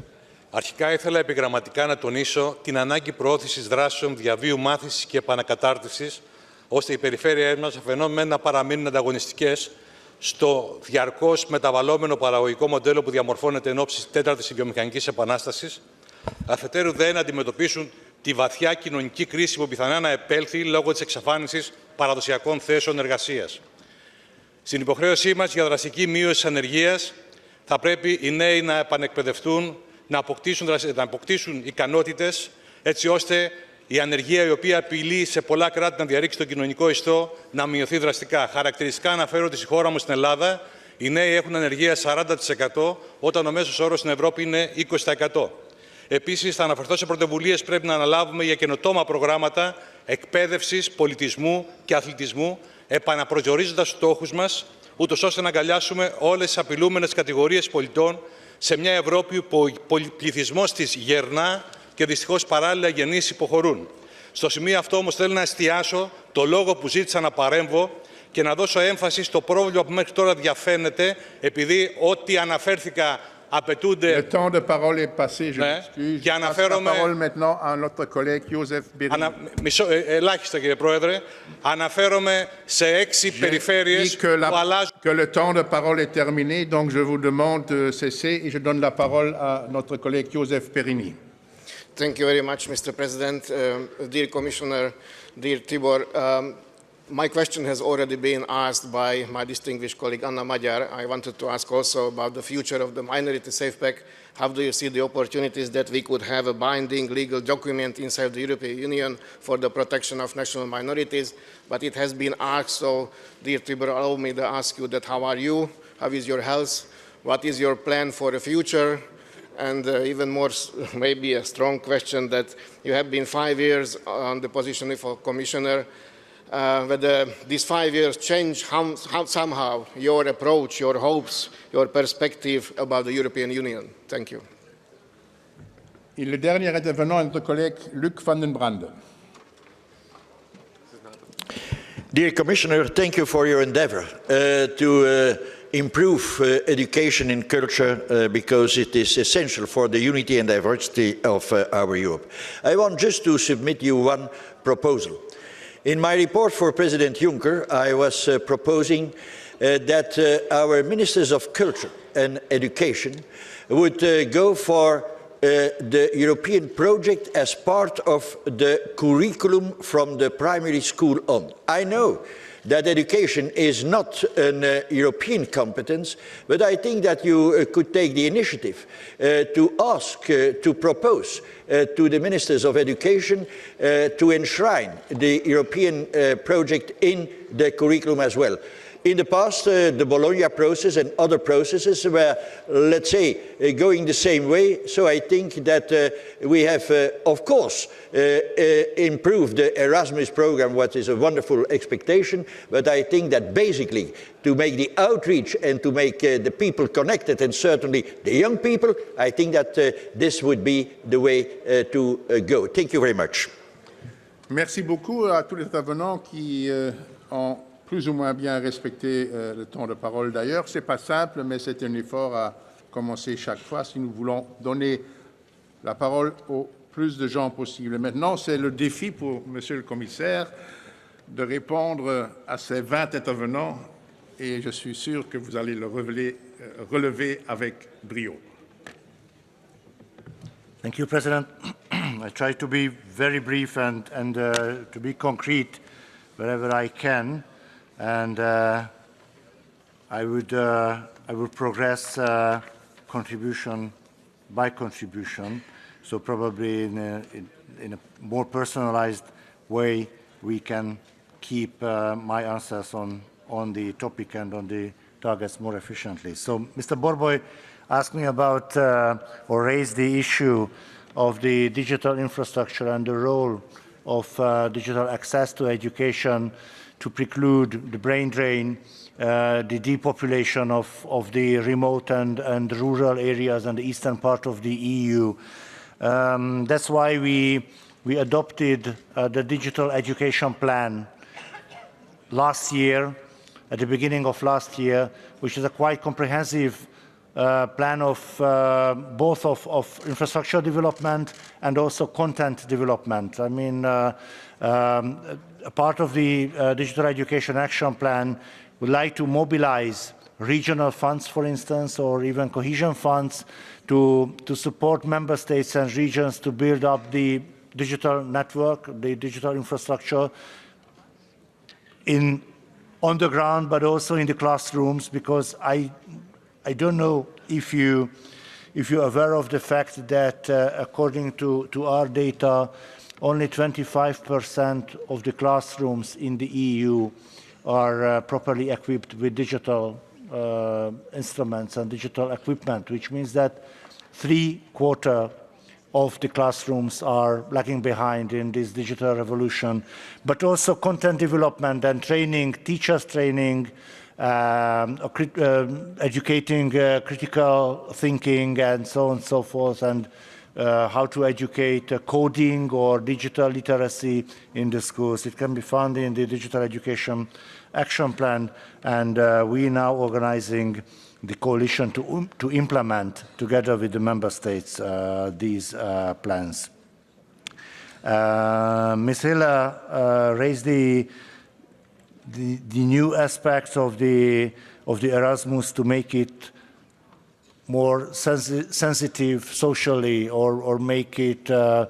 αρχικά ήθελα επιγραμματικά να τονίσω την ανάγκη προώθησης δράσεων διαβίου μάθησης και επανακατάρτισης, ώστε οι περιφέρειές μας αφενός να παραμείνουν ανταγωνιστικές στο διαρκώς μεταβαλλόμενο παραγωγικό μοντέλο που διαμορφώνεται εν ώψη της τέταρτης βιομηχανικής επανάστασης, αφετέρου δε να αντιμετωπίσουν τη βαθιά κοινωνική κρίση που πιθανά να επέλθει λόγω της εξαφάνισης παραδοσιακών θέσεων εργασίας. Στην υποχρέωσή μας για δραστική μείωση της ανεργίας θα πρέπει οι νέοι να επανεκπαιδευτούν, να αποκτήσουν ικανότητες, έτσι ώστε η ανεργία η οποία απειλεί σε πολλά κράτη να διαρρήξει τον κοινωνικό ιστό να μειωθεί δραστικά. Χαρακτηριστικά αναφέρω ότι στη χώρα μου στην Ελλάδα οι νέοι έχουν ανεργία 40% όταν ο μέσος όρος στην Ευρώπη είναι 20%. Επίσης, θα αναφερθώ σε πρωτοβουλίες που πρέπει να αναλάβουμε για καινοτόμα προγράμματα εκπαίδευσης, πολιτισμού και αθλητισμού, επαναπροσδιορίζοντας τους στόχους μας, ούτως ώστε να αγκαλιάσουμε όλες τις απειλούμενες κατηγορίες πολιτών σε μια Ευρώπη που ο πληθυσμός της γερνά και δυστυχώς παράλληλα γεννήσεις υποχωρούν. Στο σημείο αυτό όμως θέλω να εστιάσω το λόγο που ζήτησα να παρέμβω και να δώσω έμφαση στο πρόβλημα που μέχρι τώρα διαφαίνεται, επειδή ό,τι αναφέρθηκα απαιτούνται... Le temps de parole est passé, je m'excuse. Και αναφέρομαι... La parole maintenant à notre collègue Joseph Berin. Ελάχιστα, κύριε Πρόεδρε. Αναφέρομαι σε 6 περιφέρειες που αλλάζουν... Que le temps de parole est terminé, donc je vous demande de cesser et je donne la parole à notre collègue Joseph Perini. Thank you very much, Mr. President. Dear Commissioner, dear Tibor, my question has already been asked by my distinguished colleague Anna Magyar. I wanted to ask also about the future of the Minority Safe Pack. How do you see the opportunities that we could have a binding legal document inside the European Union for the protection of national minorities? But it has been asked, so dear Tibor, allow me to ask you that how are you? How is your health? What is your plan for the future? And even more, maybe a strong question that you have been 5 years on the position of a commissioner. Whether these 5 years change somehow your approach, your hopes, your perspective about the European Union. Thank you. Et le dernier intervenant est notre collègue Luc van den Brande. Dear Commissioner, thank you for your endeavor to improve education and culture because it is essential for the unity and diversity of our Europe. I want just to submit you one proposal. In my report for President Juncker, I was proposing that our ministers of culture and education would go for the European project as part of the curriculum from the primary school on. I know that education is not a European competence, but I think that you could take the initiative to ask, to propose to the ministers of education to enshrine the European project in the curriculum as well. In the past, the Bologna process and other processes were, let's say, going the same way. So I think that we have, of course, improved the Erasmus program, what is a wonderful expectation. But I think that basically, to make the outreach and to make the people connected, and certainly the young people, I think that this would be the way to go. Thank you very much. Merci beaucoup à tous les intervenants qui ont plus ou moins bien respecté le temps de parole. D'ailleurs, ce n'est pas simple, mais c'est un effort à commencer chaque fois si nous voulons donner la parole au plus de gens possible. Maintenant, c'est le défi pour Monsieur le Commissaire de répondre à ces 20 intervenants et je suis sûr que vous allez le relever avec brio. Thank you, President. I try to be very brief and to be concrete wherever I can. And I would progress contribution by contribution. So probably in a more personalized way, we can keep my answers on the topic and on the targets more efficiently. So Mr. Borboy asked me about or raised the issue of the digital infrastructure and the role of digital access to education to preclude the brain drain, the depopulation of the remote and rural areas and the eastern part of the EU. That's why we adopted the digital education plan last year, at the beginning of last year, which is a quite comprehensive plan of both of infrastructure development and also content development. I mean, a part of the Digital Education Action Plan would like to mobilize regional funds, for instance, or even cohesion funds to support member states and regions to build up the digital network, the digital infrastructure on the ground, but also in the classrooms, because I don't know if you if you're aware of the fact that according to our data, only 25% of the classrooms in the EU are properly equipped with digital instruments and digital equipment, which means that 3/4 of the classrooms are lagging behind in this digital revolution, but also content development and training, teachers training, educating critical thinking and so on and so forth, and how to educate coding or digital literacy in the schools. It can be found in the Digital Education Action Plan, and we are now organizing the coalition to implement, together with the member states, these plans. Ms. Hiller raised the new aspects of the Erasmus to make it more sensitive socially, or make it a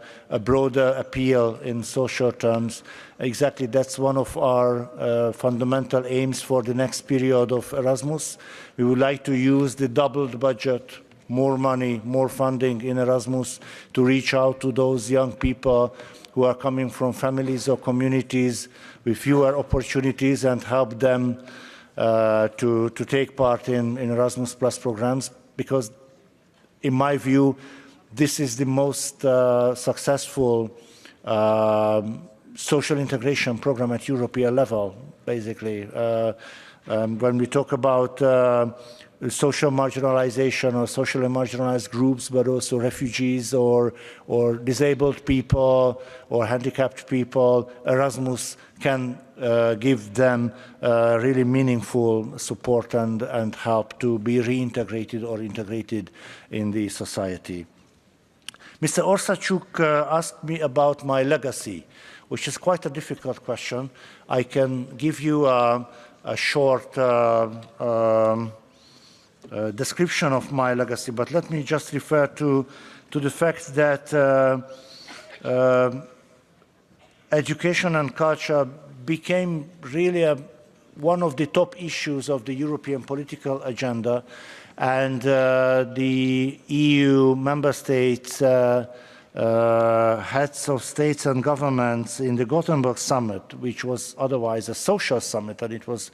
broader appeal in social terms. Exactly, that's one of our fundamental aims for the next period of Erasmus. We would like to use the doubled budget, more money, more funding in Erasmus to reach out to those young people who are coming from families or communities with fewer opportunities and help them to take part in Erasmus Plus programs, because in my view, this is the most successful social integration program at European level, basically. When we talk about social marginalization or socially marginalized groups, but also refugees or disabled people or handicapped people, Erasmus can give them really meaningful support and help to be reintegrated or integrated in the society. Mr. Orsachuk asked me about my legacy, which is quite a difficult question. I can give you a short description of my legacy, but let me just refer to the fact that education and culture became really one of the top issues of the European political agenda, and the EU member states heads of states and governments in the Gothenburg summit, which was otherwise a social summit, and it was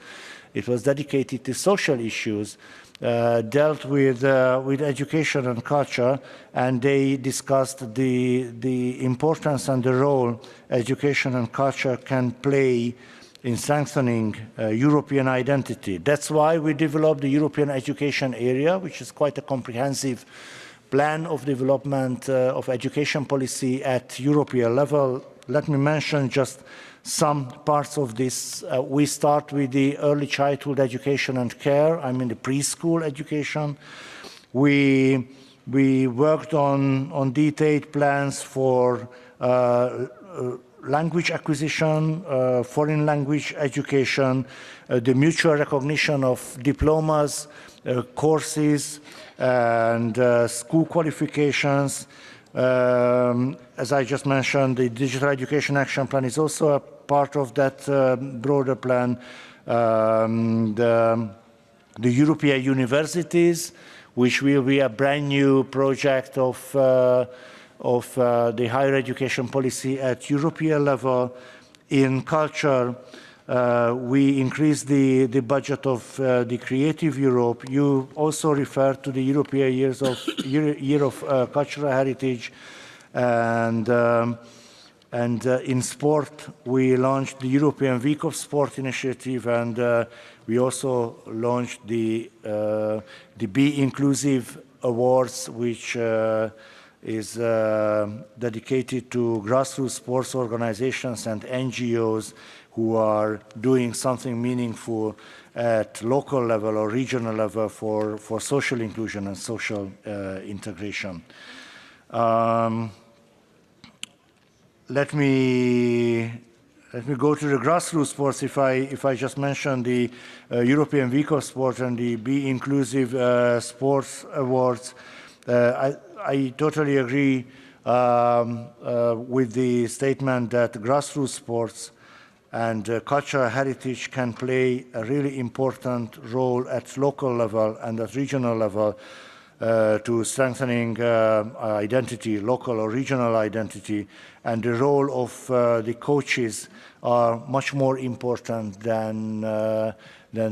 dedicated to social issues, dealt with education and culture, and they discussed the importance and the role education and culture can play in strengthening European identity. That's why we developed the European Education Area, which is quite a comprehensive plan of development of education policy at European level. Let me mention just some parts of this. We start with the early childhood education and care, I mean the preschool education. We worked on detailed plans for language acquisition, foreign language education, the mutual recognition of diplomas, courses, and school qualifications. As I just mentioned, the Digital Education Action Plan is also a part of that broader plan. The European universities, which will be a brand new project of the higher education policy at European level. In culture, we increased the budget of the Creative Europe. You also referred to the European Year of Cultural Heritage, and in sport, we launched the European Week of Sport initiative, and we also launched the Be Inclusive Awards, which is dedicated to grassroots sports organizations and NGOs who are doing something meaningful at local level or regional level for social inclusion and social integration. Let me go to the grassroots sports. If I just mention the European Week of Sport and the Be Inclusive Sports Awards, I totally agree with the statement that grassroots sports and cultural heritage can play a really important role at local level and at regional level. to strengthening identity, local or regional identity, and the role of the coaches are much more important than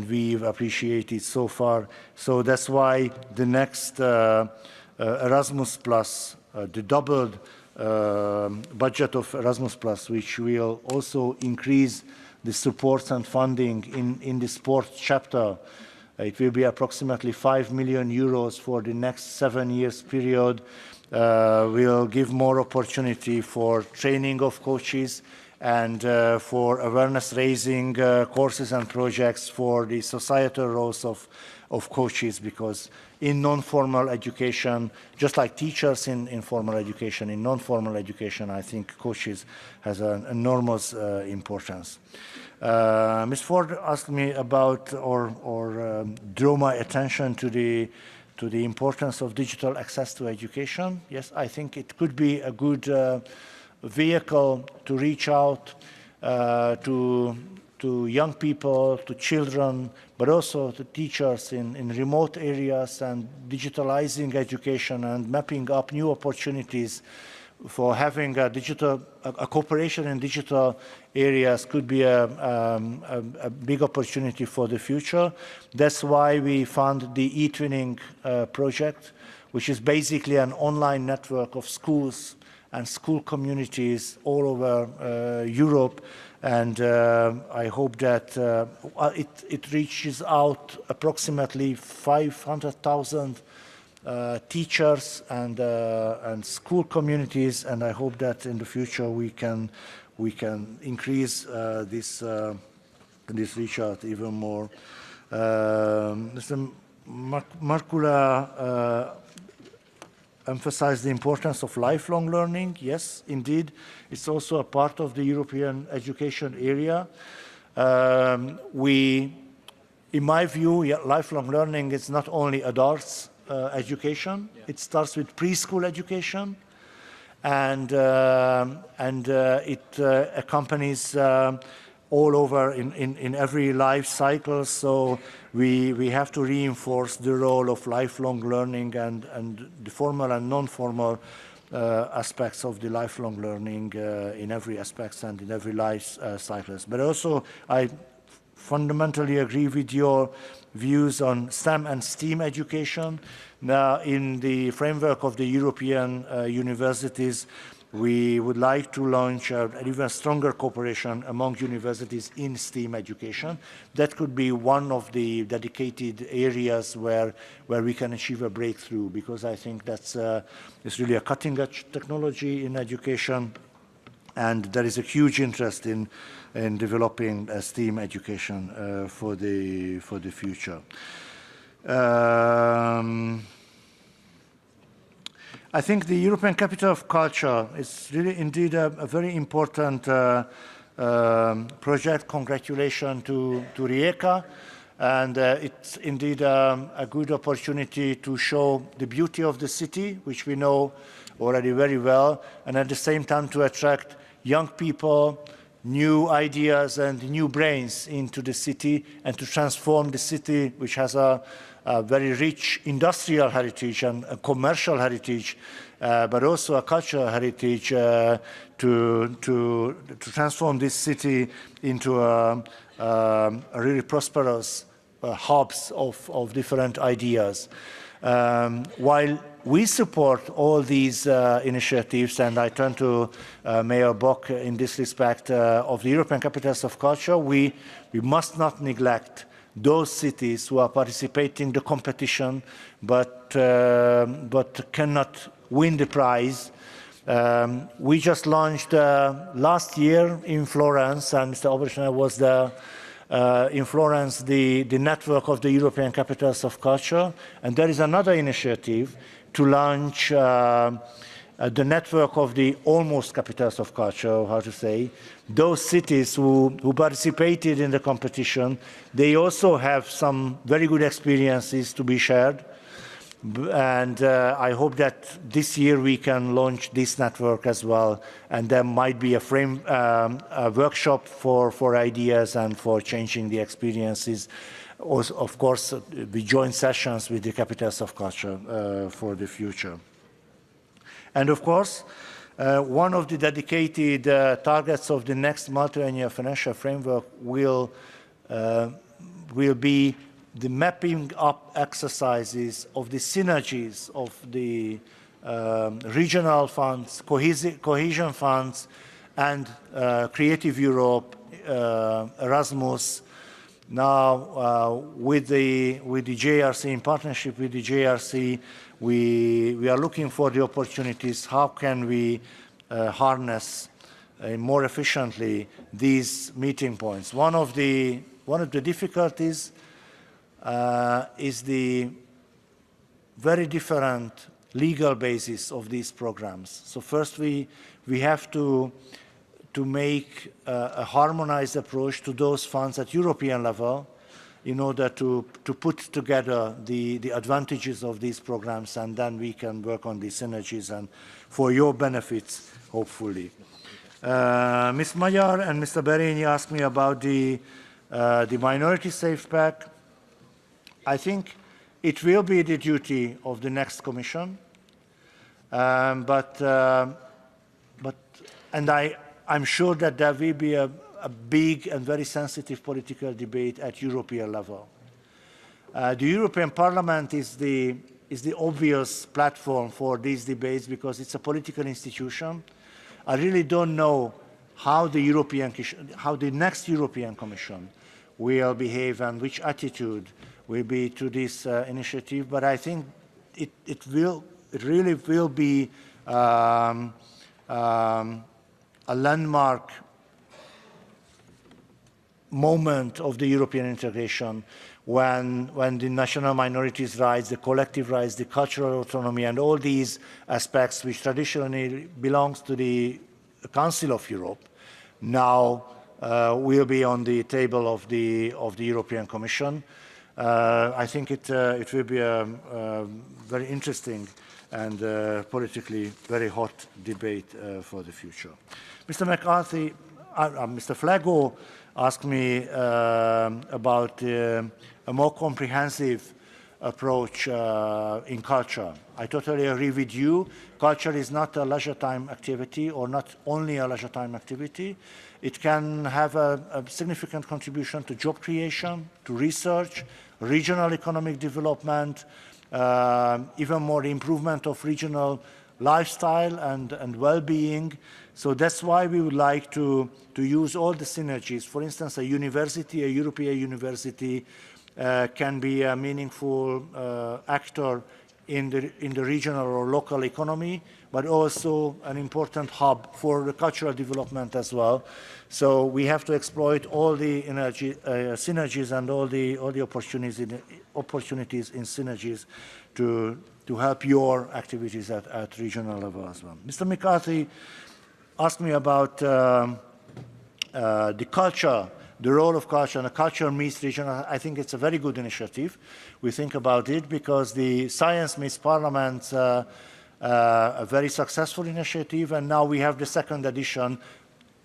we've appreciated so far. So that's why the next Erasmus Plus, the doubled budget of Erasmus Plus, which will also increase the support and funding in the sports chapter. It will be approximately 5 million euros for the next 7 years period. Will give more opportunity for training of coaches and for awareness-raising courses and projects for the societal roles of coaches, because in non-formal education, just like teachers in formal education, in non-formal education, I think coaches has an enormous importance. Ms. Ford asked me about or drew my attention to the importance of digital access to education. Yes, I think it could be a good vehicle to reach out to young people, to children, but also to teachers in remote areas, and digitalizing education and mapping up new opportunities for having a cooperation in digital areas could be a big opportunity for the future. That's why we found the e-twinning project, which is basically an online network of schools and school communities all over Europe. And I hope that it reaches out approximately 500,000 teachers and school communities, and I hope that in the future we can increase this reach out even more. Mr. Markula emphasized the importance of lifelong learning. Yes, indeed, it's also a part of the European education area. In my view, lifelong learning is not only adults education. Yeah. It starts with preschool education, and it accompanies all over in every life cycle. So we have to reinforce the role of lifelong learning and the formal and non-formal aspects of the lifelong learning in every aspect and in every life cycles. But also, I fundamentally agree with your views on STEM and STEAM education. Now, in the framework of the European universities, we would like to launch an even stronger cooperation among universities in STEAM education. That could be one of the dedicated areas where we can achieve a breakthrough, because I think that's it's really a cutting-edge technology in education, and there is a huge interest in developing STEAM education for the future. I think the European Capital of Culture is really indeed a very important project. Congratulations to Rijeka, and it's indeed a good opportunity to show the beauty of the city, which we know already very well, and at the same time to attract young people, new ideas and new brains into the city, and to transform the city, which has a very rich industrial heritage and a commercial heritage, but also a cultural heritage, to transform this city into a really prosperous hubs of different ideas. While we support all these initiatives, and I turn to Mayor Bock in this respect, of the European Capitals of Culture, we must not neglect those cities who are participating in the competition but cannot win the prize. We just launched last year in Florence, and Mr. Oberschneider was there, in Florence, the network of the European Capitals of Culture, and there is another initiative to launch the network of the almost capitals of culture, how to say, those cities who participated in the competition. They also have some very good experiences to be shared, and I hope that this year we can launch this network as well, and there might be a workshop for ideas and for changing the experiences also, of course, the joint sessions with the capitals of culture for the future. And of course, one of the dedicated targets of the next multi-annual financial framework will be the mapping up exercises of the synergies of the regional funds, cohesion funds, and Creative Europe, Erasmus. Now, with the JRC, in partnership with the JRC, we are looking for the opportunities. How can we harness more efficiently these meeting points? One of the difficulties is the very different legal basis of these programs. So first we have to make a harmonized approach to those funds at European level in order to put together the advantages of these programs, and then we can work on the synergies and for your benefits, hopefully. Ms. Magyar and Mr. Berini asked me about the minority safe pack. I think it will be the duty of the next Commission, and I'm sure that there will be a big and very sensitive political debate at European level. The European Parliament is the obvious platform for these debates because it's a political institution. I really don't know how the next European Commission will behave and which attitude will be to this initiative, but I think it really will be a landmark moment of the European integration when the national minorities' rights, the collective rights, the cultural autonomy, and all these aspects which traditionally belongs to the Council of Europe now will be on the table of the European Commission. I think it will be a very interesting and politically very hot debate for the future. Mr. McCarthy, Mr. Flego asked me about a more comprehensive approach in culture. I totally agree with you. Culture is not a leisure time activity, or not only a leisure time activity. It can have a significant contribution to job creation, to research, regional economic development, even more improvement of regional lifestyle and well-being. So that's why we would like to use all the synergies. For instance, a university, a European university, can be a meaningful actor in the regional or local economy, but also an important hub for the cultural development as well. So we have to exploit all the synergies and all the opportunities in synergies to help your activities at regional level as well. Mr. McCarthy asked me about the culture, the role of culture, and the culture meets regional. I think it's a very good initiative. We think about it because the Science Meets Parliament, a very successful initiative, and now we have the second edition.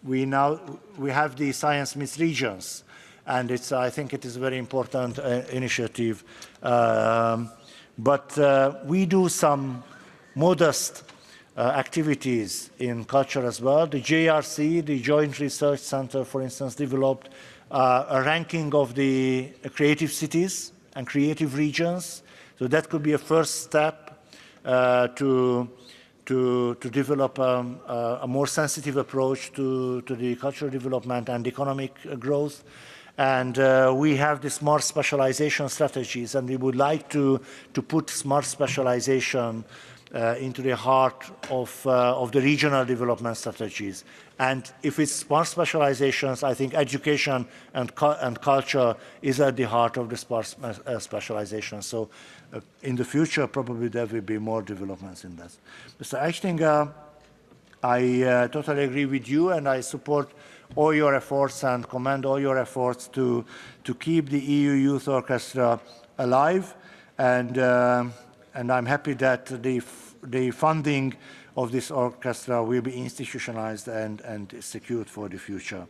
We have the Science Meets Regions, and I think it is a very important initiative. But we do some modest activities in culture as well. The JRC, the Joint Research Center, for instance, developed a ranking of the creative cities and creative regions. So that could be a first step to develop a more sensitive approach to the cultural development and economic growth. And we have the smart specialization strategies, and we would like to put smart specialization into the heart of the regional development strategies. And if it's smart specializations, I think education and culture is at the heart of the smart specialization. So in the future, probably there will be more developments in that. Mr. Eichtinger, I totally agree with you, and I support all your efforts and commend all your efforts to keep the EU Youth Orchestra alive, and I'm happy that the funding of this orchestra will be institutionalized and secured for the future.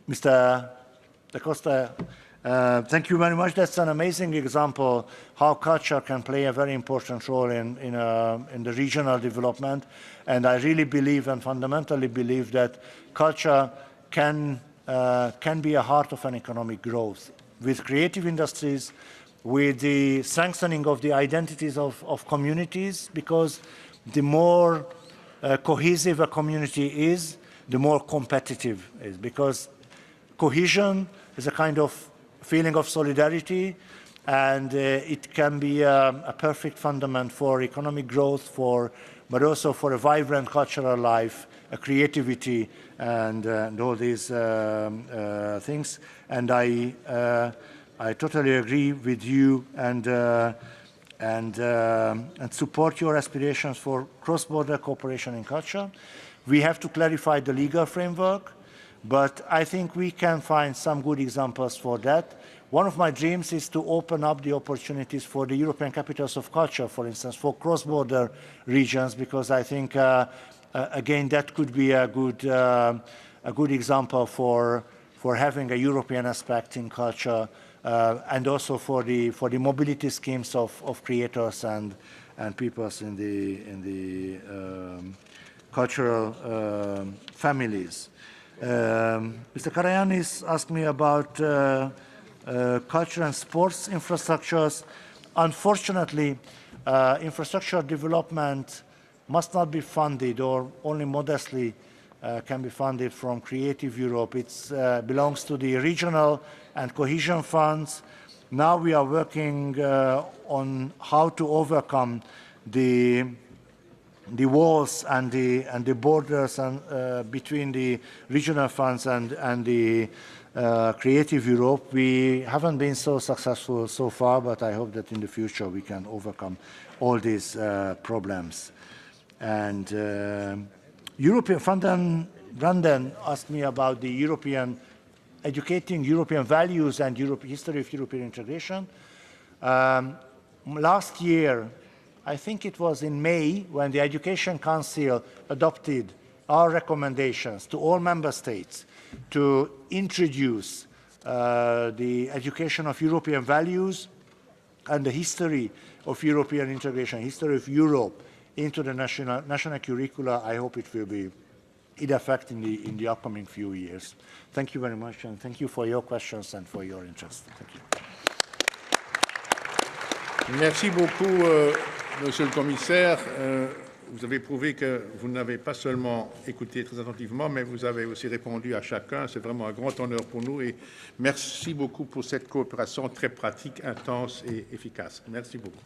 Mr. Thank you very much. That's an amazing example how culture can play a very important role in the regional development. And I really believe and fundamentally believe that culture can be a heart of an economic growth. With creative industries, with the strengthening of the identities of communities, because the more cohesive a community is, the more competitive it is. Because cohesion is a kind of feeling of solidarity, and it can be a perfect fundament for economic growth, but also for a vibrant cultural life, a creativity, and all these things. And I totally agree with you and support your aspirations for cross-border cooperation in culture. We have to clarify the legal framework, but I think we can find some good examples for that. One of my dreams is to open up the opportunities for the European capitals of culture, for instance, for cross-border regions, because I think, again, that could be a good example for having a European aspect in culture, and also for the mobility schemes of creators and peoples in the cultural families. Mr. Karayanis asked me about culture and sports infrastructures. Unfortunately, infrastructure development must not be funded, or only modestly can be funded from Creative Europe. It belongs to the regional and cohesion funds. Now we are working on how to overcome the walls and the borders between the regional funds and the Creative Europe. We haven't been so successful so far, but I hope that in the future we can overcome all these problems. And European Brandon asked me about the educating European values and history of European integration. Last year, I think it was in May, when the Education Council adopted our recommendations to all member states to introduce the education of European values and the history of European integration, history of Europe into the national curricula. I hope it will be in effect in the upcoming few years. Thank you very much, and thank you for your questions and for your interest. Thank you. Merci beaucoup, Monsieur le Commissaire. Vous avez prouvé que vous n'avez pas seulement écouté très attentivement, mais vous avez aussi répondu à chacun. C'est vraiment un grand honneur pour nous, et merci beaucoup pour cette coopération très pratique, intense et efficace. Merci beaucoup.